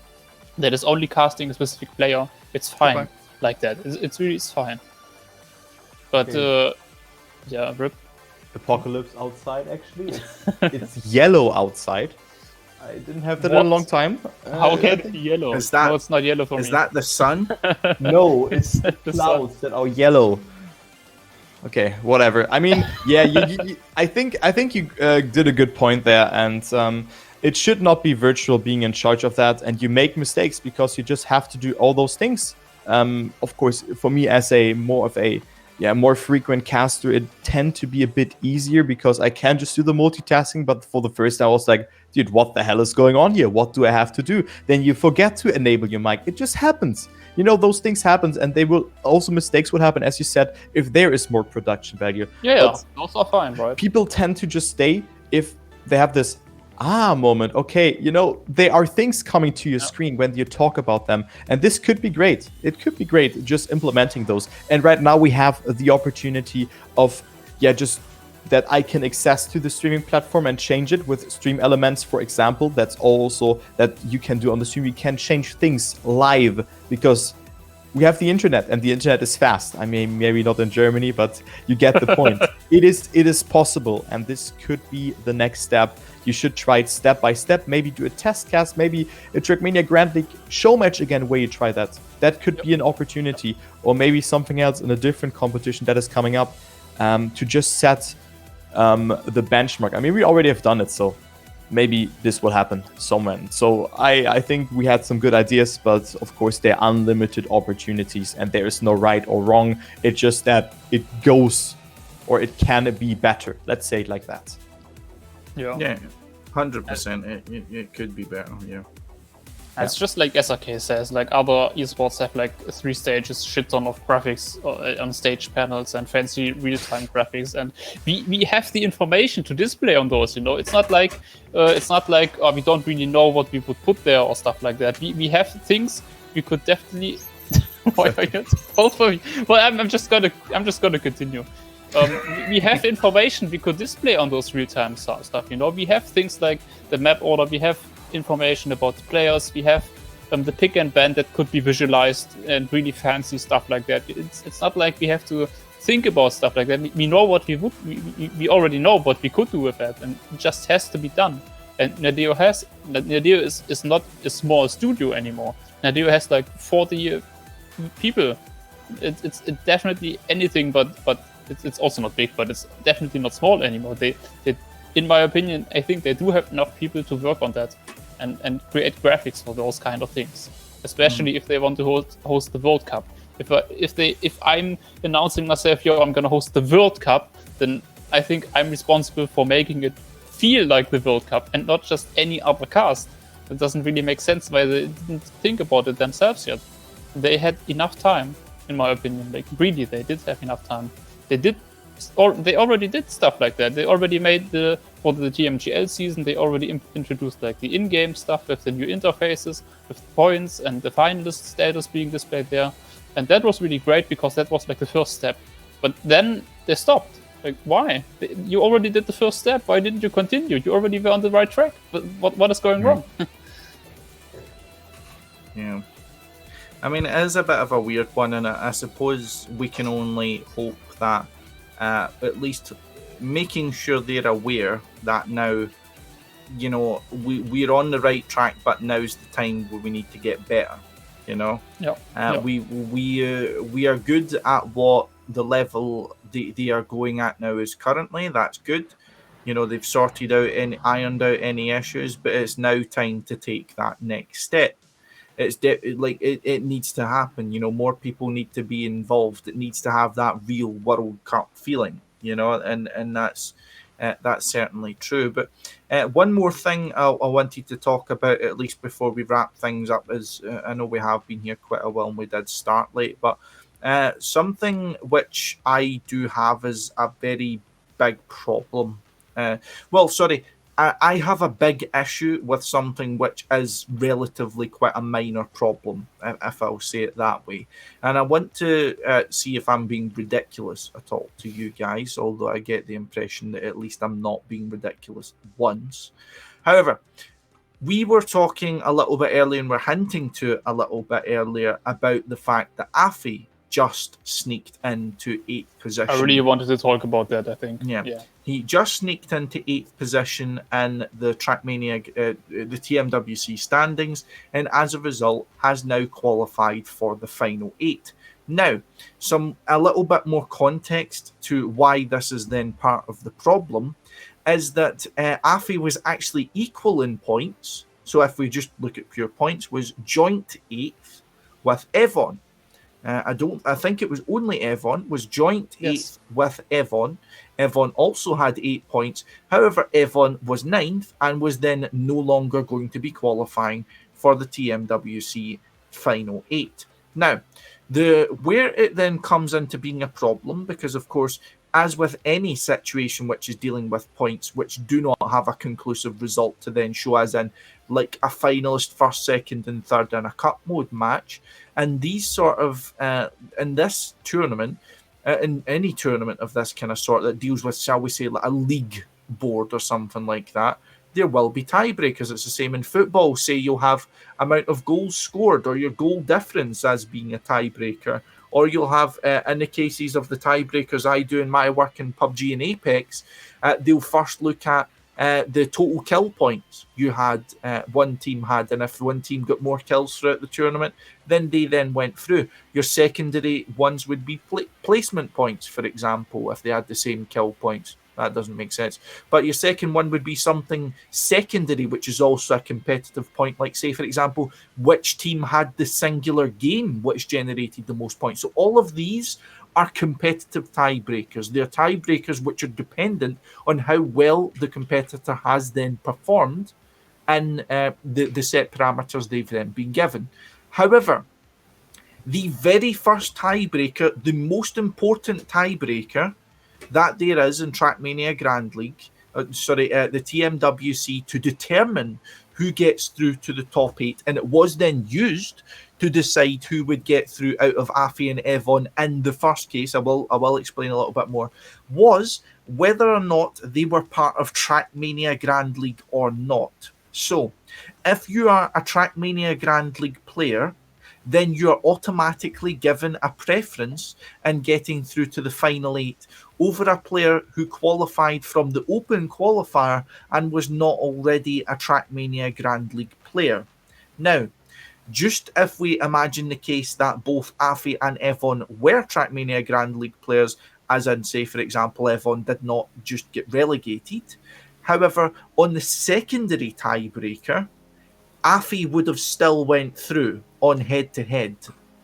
[SPEAKER 3] that is only casting a specific player, it's fine
[SPEAKER 2] Okay.
[SPEAKER 3] like that. It's really fine. But
[SPEAKER 2] Okay.
[SPEAKER 3] yeah, rip.
[SPEAKER 2] Apocalypse outside, actually. It's yellow outside. I didn't have that in a
[SPEAKER 3] What?
[SPEAKER 2] long time.
[SPEAKER 3] How
[SPEAKER 2] I
[SPEAKER 3] can it
[SPEAKER 2] think-
[SPEAKER 3] be yellow?
[SPEAKER 1] Is that-
[SPEAKER 3] No, it's not yellow for
[SPEAKER 1] Is
[SPEAKER 3] me.
[SPEAKER 1] that the sun?
[SPEAKER 2] No, it's the
[SPEAKER 3] The sun.
[SPEAKER 2] clouds that are yellow. Okay, whatever. I mean, yeah, I think you did a good point there, and it should not be virtual being in charge of that, and you make mistakes because you just have to do all those things. Of course, for me as a more frequent caster, it tend to be a bit easier because I can just do the multitasking. But for the first, I was like, dude, what the hell is going on here? What do I have to do? Then you forget to enable your mic. It just happens. You know, those things happen, and they will also mistakes will happen, as you said, if there is more production value.
[SPEAKER 3] Yeah,
[SPEAKER 2] But
[SPEAKER 3] those are fine, right?
[SPEAKER 2] people tend to just stay if they have this moment. Okay, you know, there are things coming to your screen when you talk about them, and this could be great. It could be great just implementing those. And right now we have the opportunity of just that I can access to the streaming platform and change it with stream elements, for example. That's also that you can do on the stream. You can change things live because we have the internet, and the internet is fast. I mean, maybe not in Germany, but you get the point. It is possible, and this could be the next step. You should try it step by step. Maybe do a test cast, maybe a Trackmania Grand League show match again where you try that. That could be an opportunity, or maybe something else in a different competition that is coming up to just set the benchmark. I mean, we already have done it, so maybe this will happen somewhere. So I think we had some good ideas, but of course they're unlimited opportunities, and there is no right or wrong. It's just that it goes, or it can be better. Let's say it like that.
[SPEAKER 1] Yeah, 100%. It could be better. Yeah.
[SPEAKER 3] It's just like SRK says, like other esports have like 3 stages, shit ton of graphics on stage panels and fancy real-time graphics, and we have the information to display on those. You know, it's not like we don't really know what we would put there or stuff like that. We have things we could definitely. Why are you both of you? Well, I'm just gonna continue. We have information we could display on those real-time stuff. You know, we have things like the map order. We have information about the players. We have the pick and ban that could be visualized and really fancy stuff like that. It's not like we have to think about stuff like that. We know what we already know what we could do with that, and it just has to be done. And Nadeo is not a small studio anymore. Nadeo has like 40 people. It's definitely anything but it's also not big, but it's definitely not small anymore. They in my opinion, I think they do have enough people to work on that and create graphics for those kind of things, especially if they want to host the World Cup. If I'm announcing myself, I'm gonna host the World Cup, then I think I'm responsible for making it feel like the World Cup and not just any other cast. It doesn't really make sense why they didn't think about it themselves yet. They had enough time, in my opinion. Like really, they did have enough time. They already did stuff like that. They already made for the TMGL season. They already introduced like the in-game stuff with the new interfaces, with points and the finalist status being displayed there, and that was really great because that was like the first step. But then they stopped. Like, why? You already did the first step. Why didn't you continue? You already were on the right track. But what is going wrong?
[SPEAKER 1] Yeah. I mean, it is a bit of a weird one, and I suppose we can only hope that at least making sure they're aware that now, you know, we're on the right track, but now's the time where we need to get better. You know, we are good at what the level they are going at now is currently. That's good. You know, they've ironed out any issues, but it's now time to take that next step. It's it needs to happen. You know, more people need to be involved. It needs to have that real World Cup feeling. You know, and that's certainly true. But one more thing I wanted to talk about, at least before we wrap things up, is I know we have been here quite a while and we did start late, but something which I do have is a very big problem. I have a big issue with something which is relatively quite a minor problem, if I'll say it that way. And I want to see if I'm being ridiculous at all to you guys, although I get the impression that at least I'm not being ridiculous once. However, we were talking a little bit earlier, and we're hinting to it a little bit earlier about the fact that Afi just sneaked into 8th position.
[SPEAKER 3] I really wanted to talk about that, I think.
[SPEAKER 1] Yeah. He just sneaked into 8th position in the Trackmania, the TMWC standings, and as a result has now qualified for the final 8. Now, a little bit more context to why this is then part of the problem is that Afi was actually equal in points. So if we just look at pure points, was joint 8th with Evon. I think it was only Evon was joint 8th with Evon. Evon also had 8 points. However, Evon was 9th and was then no longer going to be qualifying for the TMWC final 8. Now, where it then comes into being a problem, because of course, as with any situation which is dealing with points which do not have a conclusive result to then show, as in like a finalist, first, second, and third in a cup mode match, and these sort of in this tournament, in any tournament of this kind of sort that deals with, shall we say, like a league board or something like that, there will be tiebreakers. It's the same in football. Say you'll have amount of goals scored or your goal difference as being a tiebreaker. Or you'll have, in the cases of the tiebreakers I do in my work in PUBG and Apex, they'll first look at the total kill points you had, one team had, and if one team got more kills throughout the tournament, then they then went through. Your secondary ones would be placement points, for example, if they had the same kill points. That doesn't make sense. But your second one would be something secondary, which is also a competitive point. Like, say, for example, which team had the singular game which generated the most points. So all of these are competitive tiebreakers. They're tiebreakers which are dependent on how well the competitor has then performed in the set parameters they've then been given. However, the very first tiebreaker, the most important tiebreaker that there is in Trackmania Grand League, the TMWC, to determine who gets through to the top 8, and it was then used to decide who would get through out of Afi and Evon in the first case. I will explain a little bit more. Was whether or not they were part of Trackmania Grand League or not. So, if you are a Trackmania Grand League player, then you're automatically given a preference in getting through to the final 8 over a player who qualified from the open qualifier and was not already a Trackmania Grand League player. Now, just if we imagine the case that both Afi and Evon were Trackmania Grand League players, as in, say, for example, Evon did not just get relegated. However, on the secondary tiebreaker, Afi would have still went through on head-to-head.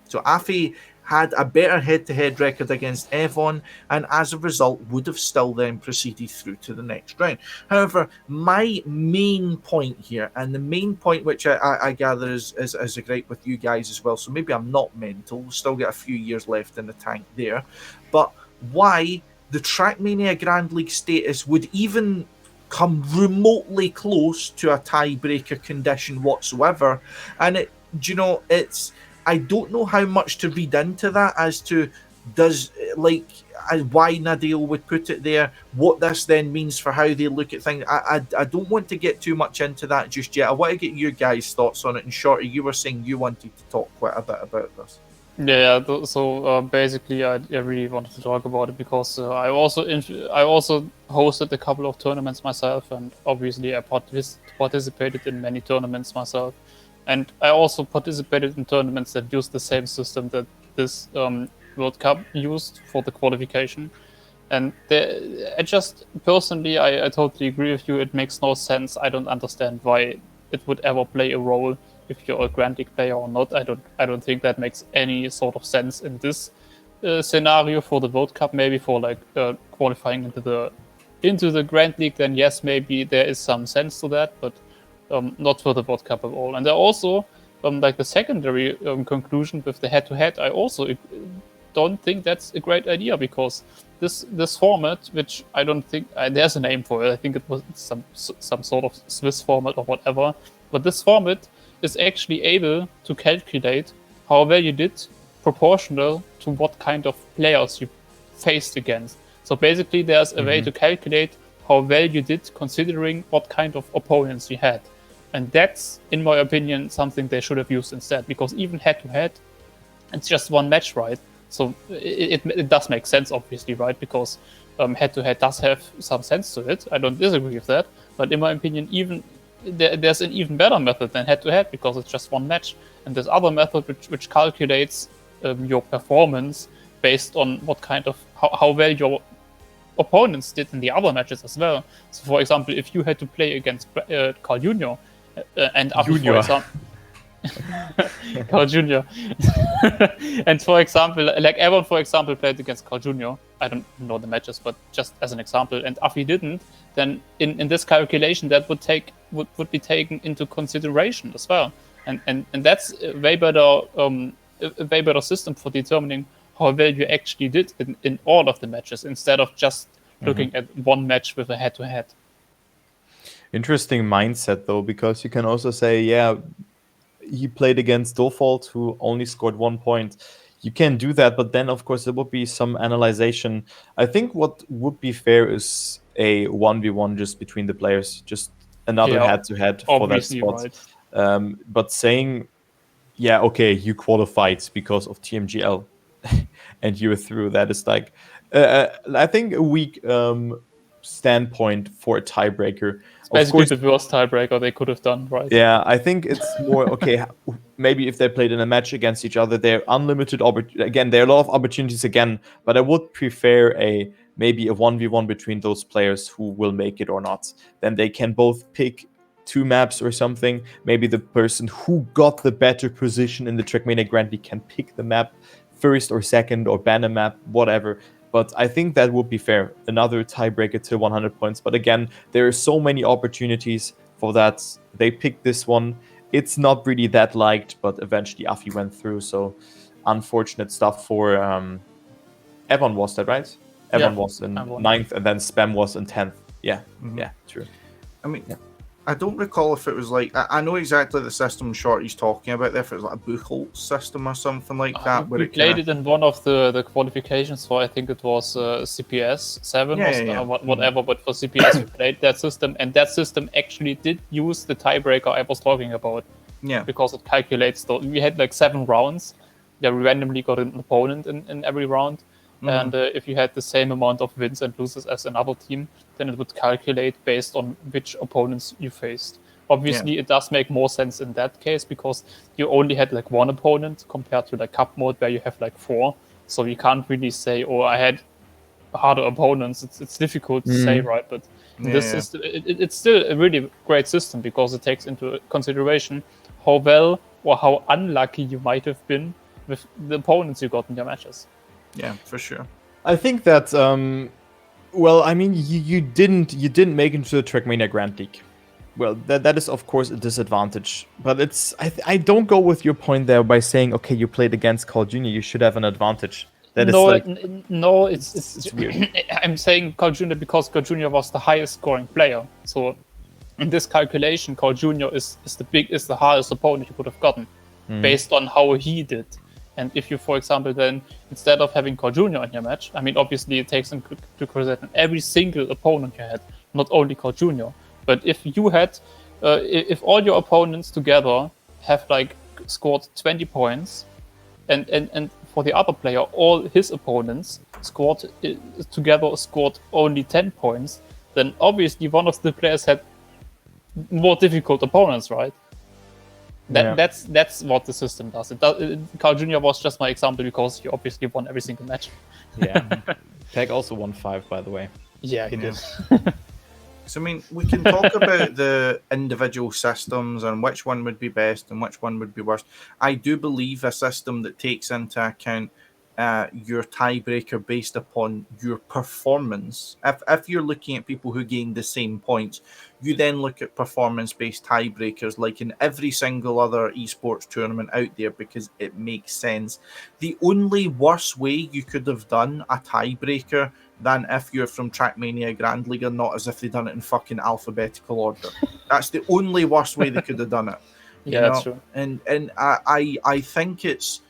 [SPEAKER 1] So Afi had a better head-to-head record against Evon, and as a result would have still then proceeded through to the next round. However, my main point here, and the main point which I gather is a gripe with you guys as well, so maybe I'm not mental, we'll still get a few years left in the tank there, but why the Trackmania Grand League status would even come remotely close to a tiebreaker condition whatsoever. And I don't know how much to read into that as to why Nadal would put it there, what this then means for how they look at things. I don't want to get too much into that just yet. I want to get your guys' thoughts on it. And Shorty, you were saying you wanted to talk quite a bit about this.
[SPEAKER 3] Yeah, so basically I really wanted to talk about it because I also hosted a couple of tournaments myself, and obviously I participated in many tournaments myself, and I also participated in tournaments that used the same system that this World Cup used for the qualification. And I totally agree with you. It makes no sense. I don't understand why it would ever play a role if you're a Grand League player or not. I don't think that makes any sort of sense in this scenario for the World Cup. Maybe for qualifying into the Grand League, then yes, maybe there is some sense to that, but not for the World Cup at all. And I also the secondary conclusion with the head-to-head, I also don't think that's a great idea, because this format, which I don't think there's a name for it. I think it was some sort of Swiss format or whatever. But this format is actually able to calculate how well you did proportional to what kind of players you faced against. So basically there's a way to calculate how well you did considering what kind of opponents you had. And that's, in my opinion, something they should have used instead, because even head-to-head, it's just one match, right? So it does make sense, obviously, right? Because head-to-head does have some sense to it. I don't disagree with that. But in my opinion, even there's an even better method than head-to-head, because it's just one match. And this other method which calculates your performance based on what kind of how well your opponents did in the other matches as well. So, for example, if you had to play against Carl Jr. And Afi, for example, Carl Jr. and for example, like Evan, for example, played against Carl Jr. I don't know the matches, but just as an example, and Afi didn't, then in this calculation that would be taken into consideration as well. And that's a way better system for determining how well you actually did in all of the matches, instead of just looking at one match with a head-to-head.
[SPEAKER 2] Interesting mindset, though, because you can also say, yeah, he played against Dofault, who only scored 1 point. You can do that, but then, of course, there would be some analyzation. I think what would be fair is a 1v1 just between the players, just another head-to-head for that spot.
[SPEAKER 3] Right.
[SPEAKER 2] But saying, yeah, okay, you qualified because of TMGL and you were through, that is like, I think a weak standpoint for a tiebreaker.
[SPEAKER 3] It's basically the worst tiebreaker they could have done, right?
[SPEAKER 2] Yeah, I think it's more, okay, maybe if they played in a match against each other, they're unlimited, again, there are a lot of opportunities again, but I would prefer maybe a 1v1 between those players who will make it or not. Then they can both pick 2 maps or something. Maybe the person who got the better position in the Trackmania Grand League can pick the map first or second, or ban a map, whatever. But I think that would be fair. Another tiebreaker to 100 points. But again, there are so many opportunities for that. They picked this one. It's not really that liked, but eventually Afi went through. So unfortunate stuff for Evan, was that right? Evan was in 9th, and then Spam was in 10th. Yeah, yeah, true.
[SPEAKER 1] I mean, I don't recall if it was like, I know exactly the system Shorty's talking about there, if it was like a Buchholz system or something like that.
[SPEAKER 3] We played it in one of the qualifications for, I think it was CPS 7 whatever, but for CPS we played that system, and that system actually did use the tiebreaker I was talking about.
[SPEAKER 1] Yeah.
[SPEAKER 3] Because it calculates, we had like 7 rounds, we randomly got an opponent in every round. And if you had the same amount of wins and losses as another team, then it would calculate based on which opponents you faced. Obviously, it does make more sense in that case, because you only had like 1 opponent compared to like cup mode where you have like 4. So you can't really say, oh, I had harder opponents. It's difficult to say, right? But this is it's still a really great system, because it takes into consideration how well or how unlucky you might have been with the opponents you got in your matches.
[SPEAKER 1] Yeah, for sure.
[SPEAKER 2] I think that, well, I mean, you didn't make it to the Trackmania Grand League. Well, that is of course a disadvantage, but it's I don't go with your point there by saying, okay, you played against Carl Jr., you should have an advantage.
[SPEAKER 3] It's weird. I'm saying Carl Jr. because Carl Jr. was the highest scoring player. So in this calculation, Carl Jr. is the hardest opponent you could have gotten based on how he did. And if you, for example, then instead of having Carl Jr. in your match, I mean, obviously it takes into consideration every single opponent you had, not only Carl Jr. But if you had, if all your opponents together have like scored 20 points, and for the other player, all his opponents scored only 10 points, then obviously one of the players had more difficult opponents, right? That's what the system does. Carl Jr. was just my example because he obviously won every single match.
[SPEAKER 2] Yeah. Tag also won 5, by the way.
[SPEAKER 3] Yeah, he did.
[SPEAKER 1] So, I mean, we can talk about the individual systems and which one would be best and which one would be worst. I do believe a system that takes into account your tiebreaker based upon your performance. If you're looking at people who gain the same points, you then look at performance-based tiebreakers like in every single other esports tournament out there, because it makes sense. The only worse way you could have done a tiebreaker than if you're from Trackmania Grand League or not, as if they'd done it in fucking alphabetical order. That's the only worst way they could have done it.
[SPEAKER 3] Yeah, that's true.
[SPEAKER 1] And I think it's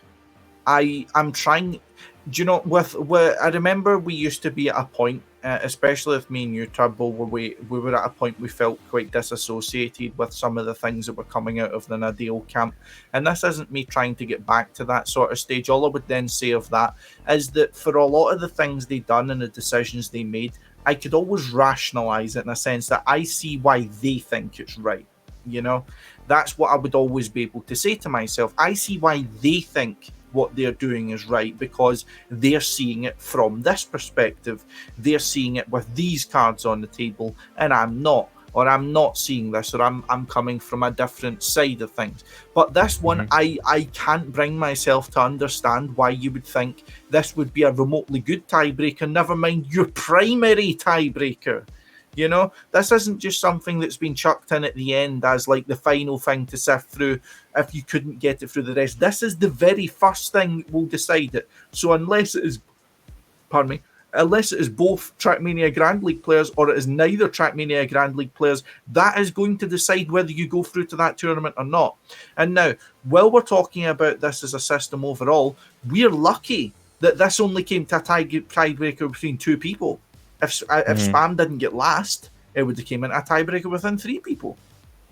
[SPEAKER 1] I'm trying. Do you know? With I remember we used to be at a point, especially with me and you, Turbo, where we were at a point we felt quite disassociated with some of the things that were coming out of the Nadal camp. And this isn't me trying to get back to that sort of stage. All I would then say of that is that for a lot of the things they done and the decisions they made, I could always rationalize it in a sense that I see why they think it's right. You know, that's what I would always be able to say to myself. I see why they think what they're doing is right because they're seeing it from this perspective. They're seeing it with these cards on the table, and I'm not. Or I'm not seeing this, or I'm coming from a different side of things. But this one, I can't bring myself to understand why you would think this would be a remotely good tiebreaker, never mind your primary tiebreaker. You know, this isn't just something that's been chucked in at the end as like the final thing to sift through if you couldn't get it through the rest. This is the very first thing that will decide it. So unless it is, unless it is both Trackmania Grand League players or it is neither Trackmania Grand League players, that is going to decide whether you go through to that tournament or not. And now, while we're talking about this as a system overall, we're lucky that this only came to a tiebreaker between two people. If Spam didn't get last, it would have came in a tiebreaker within three people,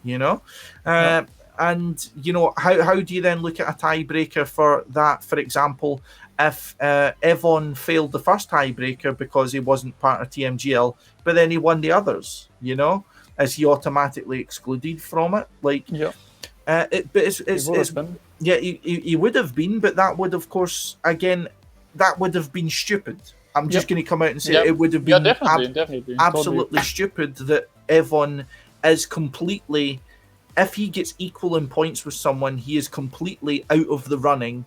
[SPEAKER 1] you know? And, you know, how do you then look at a tiebreaker for that? For example, if Evon failed the first tiebreaker because he wasn't part of TMGL, but then he won the others, you know? Is he automatically excluded from it? Like,
[SPEAKER 3] Yeah.
[SPEAKER 1] He would have been, but that would, of course, again, that would have been stupid. I'm just going to come out and say it would have been
[SPEAKER 3] definitely.
[SPEAKER 1] absolutely stupid that Evon is completely, if he gets equal in points with someone, he is completely out of the running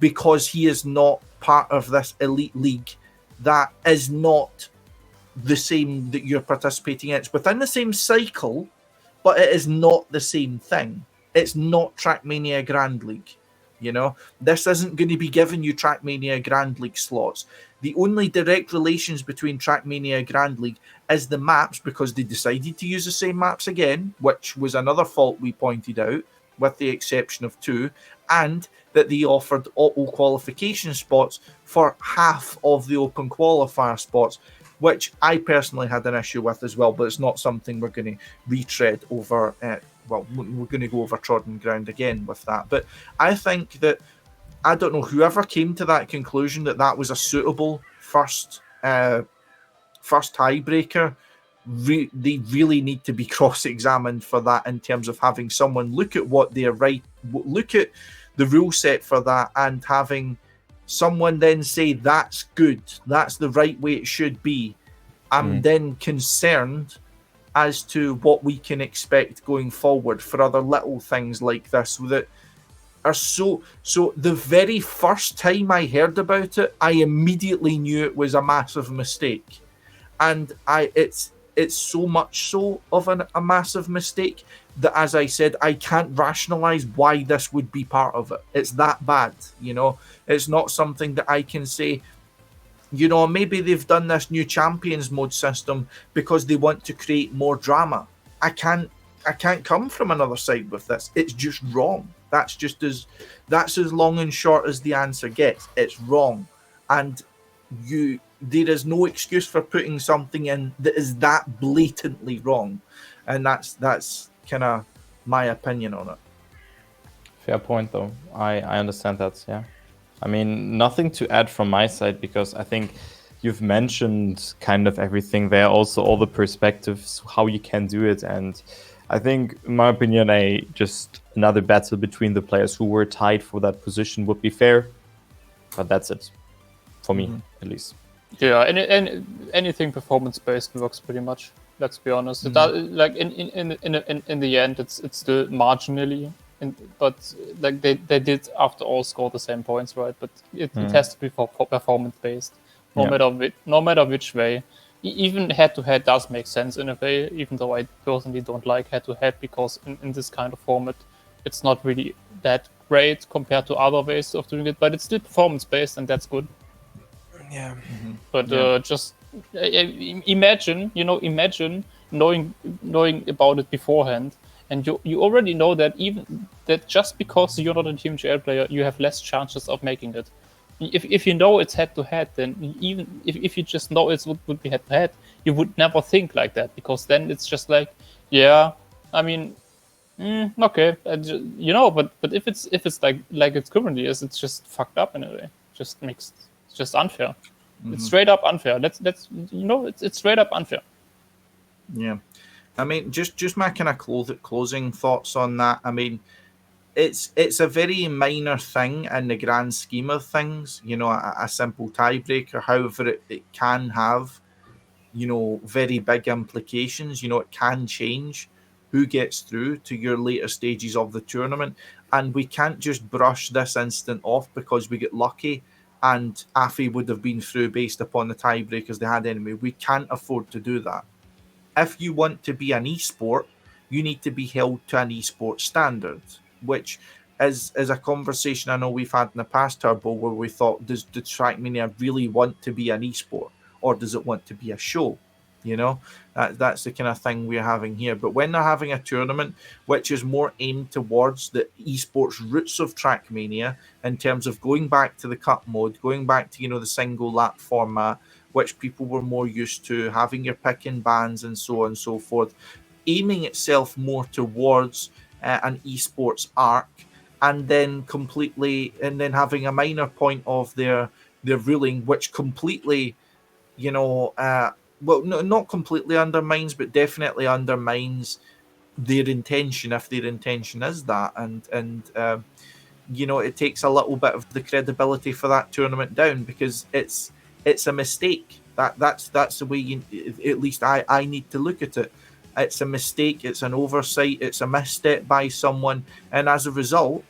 [SPEAKER 1] because he is not part of this elite league that is not the same that you're participating in. It's within the same cycle, but it is not the same thing. It's not Trackmania Grand League. You know, this isn't going to be giving you Trackmania Grand League slots. The only direct relations between Trackmania Grand League is the maps, because they decided to use the same maps again, which was another fault we pointed out, with the exception of two, and that they offered auto qualification spots for half of the open qualifier spots, which I personally had an issue with as well, but it's not something we're going to retread over. Well, we're going to go over trodden ground again with that. But I think that, I don't know, whoever came to that conclusion that that was a suitable first tiebreaker, they really need to be cross-examined for that, in terms of having someone look at what they're look at the rule set for that, and having someone then say that's good, that's the right way it should be. I'm then concerned as to what we can expect going forward for other little things like this that are so. The very first time I heard about it, I immediately knew it was a massive mistake, and it's so much so of a massive mistake that, as I said, I can't rationalize why this would be part of it. It's that bad, you know. It's not something that I can say, you know, maybe they've done this new champions mode system because they want to create more drama. I can't come from another side with this. It's just wrong. That's as long and short as the answer gets. It's wrong. And there is no excuse for putting something in that is that blatantly wrong. And that's kind of my opinion on it.
[SPEAKER 2] Fair point, though. I understand that, yeah. I mean, nothing to add from my side, because I think you've mentioned kind of everything there, also all the perspectives, how you can do it. And I think, in my opinion, just another battle between the players who were tied for that position would be fair. But that's it, for me, at least.
[SPEAKER 3] Yeah, and anything performance-based works pretty much. Let's be honest. Like in the end, it's still marginally. But like they did after all score the same points, right? But it has to be for performance based, no matter which way. Even head to head does make sense in a way, even though I personally don't like head to head, because in this kind of format, it's not really that great compared to other ways of doing it. But it's still performance based, and that's good.
[SPEAKER 2] Yeah.
[SPEAKER 3] But just imagine knowing about it beforehand, And you already know that even that just because you're not a TMGL player, you have less chances of making it. If you know it's head to head, then even if you just know it would be head to head, you would never think like that, because then it's just like, yeah, I mean, okay, but if it's like it's currently is, it's just fucked up in a way. It's just unfair. It's straight up unfair. It's straight up unfair.
[SPEAKER 1] Yeah, I mean, just my kind of closing thoughts on that. I mean, it's a very minor thing in the grand scheme of things. A simple tiebreaker. However, it can have, very big implications. It can change who gets through to your later stages of the tournament. And we can't just brush this instant off because we get lucky and Afi would have been through based upon the tiebreakers they had anyway. We can't afford to do that. If you want to be an esport, you need to be held to an esport standard, which is a conversation I know we've had in the past, Turbo, where we thought, does Trackmania really want to be an esport, or does it want to be a show? That's the kind of thing we're having here. But when they're having a tournament which is more aimed towards the esports roots of Trackmania, in terms of going back to the cup mode, going back to the single lap format, which people were more used to, having your pick and bans and so on and so forth, aiming itself more towards an esports arc, and then having a minor point of their ruling, which completely, not completely undermines, but definitely undermines their intention, if their intention is that, and it takes a little bit of the credibility for that tournament down, because it's a mistake. That's the way at least I need to look at it. It's a mistake, it's an oversight, it's a misstep by someone, and as a result,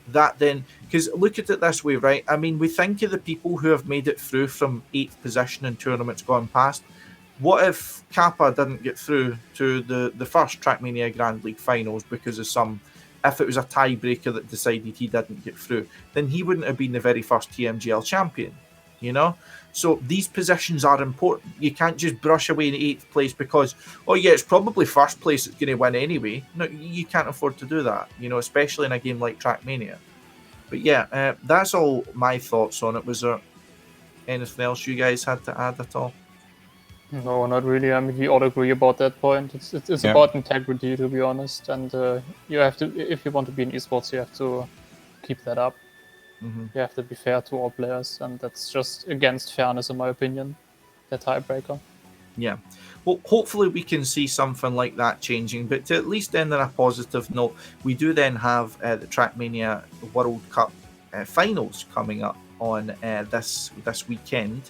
[SPEAKER 1] that then, because look at it this way, right? I mean, we think of the people who have made it through from 8th position in tournaments gone past. What if Kappa didn't get through to the first Trackmania Grand League finals because of if it was a tiebreaker that decided he didn't get through, then he wouldn't have been the very first TMGL champion, So these positions are important. You can't just brush away in 8th place because, oh yeah, it's probably first place that's going to win anyway. No, you can't afford to do that, especially in a game like Trackmania. But yeah, that's all my thoughts on it. Was there anything else you guys had to add at all?
[SPEAKER 3] No, not really. I mean, we all agree about that point. It's about integrity, to be honest, and you have to, if you want to be in esports, you have to keep that up. Mm-hmm. You have to be fair to all players, and that's just against fairness, in my opinion, the tiebreaker.
[SPEAKER 1] Yeah. Well, hopefully we can see something like that changing, but to at least end on a positive note, we do then have the Trackmania Worldcup finals coming up on this weekend.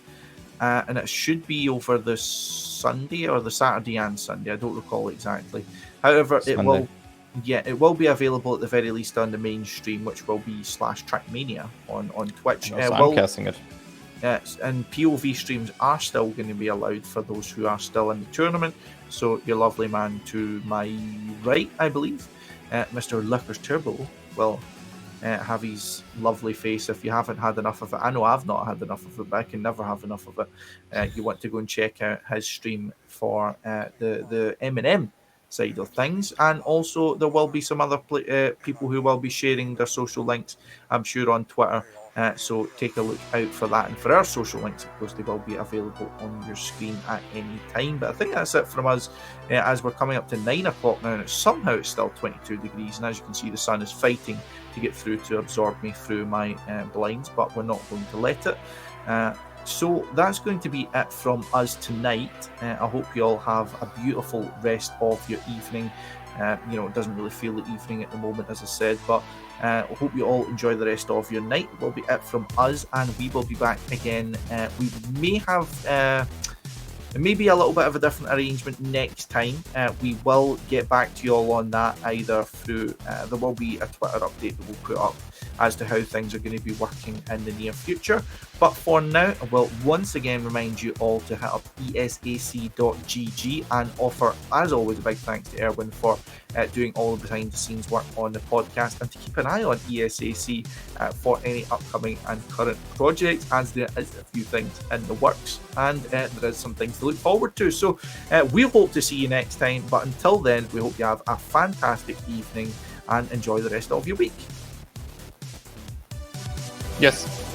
[SPEAKER 1] And it should be over the Sunday or the Saturday and Sunday. I don't recall exactly. However,
[SPEAKER 2] Sunday.
[SPEAKER 1] it will be available at the very least on the main stream, which will be /Trackmania on Twitch.
[SPEAKER 2] I'm casting it.
[SPEAKER 1] And POV streams are still going to be allowed for those who are still in the tournament. So your lovely man to my right, I believe, Mr. LuckersTurbo, will have his lovely face. If you haven't had enough of it, I know I've not had enough of it, but I can never have enough of it. You want to go and check out his stream for the M&M side of things, and also there will be some other people who will be sharing their social links, I'm sure, on Twitter. So take a look out for that, and for our social links, of course, they will be available on your screen at any time. But I think that's it from us, as we're coming up to 9 o'clock now, and somehow it's still 22 degrees, and as you can see, the sun is fighting to get through to absorb me through my blinds, but we're not going to let it. So that's going to be it from us tonight. I hope you all have a beautiful rest of your evening. It doesn't really feel the evening at the moment, as I said, but I hope you all enjoy the rest of your night. It will be it from us, and we will be back again. We may have maybe a little bit of a different arrangement next time. We will get back to you all on that, either through there will be a Twitter update that we'll put up as to how things are going to be working in the near future. But for now, I will once again remind you all to hit up esac.gg and offer, as always, a big thanks to Erwin for doing all the behind the scenes work on the podcast, and to keep an eye on ESAC for any upcoming and current projects, as there is a few things in the works, and there is some things to to look forward to. So we hope to see you next time. But until then, we hope you have a fantastic evening and enjoy the rest of your week.
[SPEAKER 3] Yes.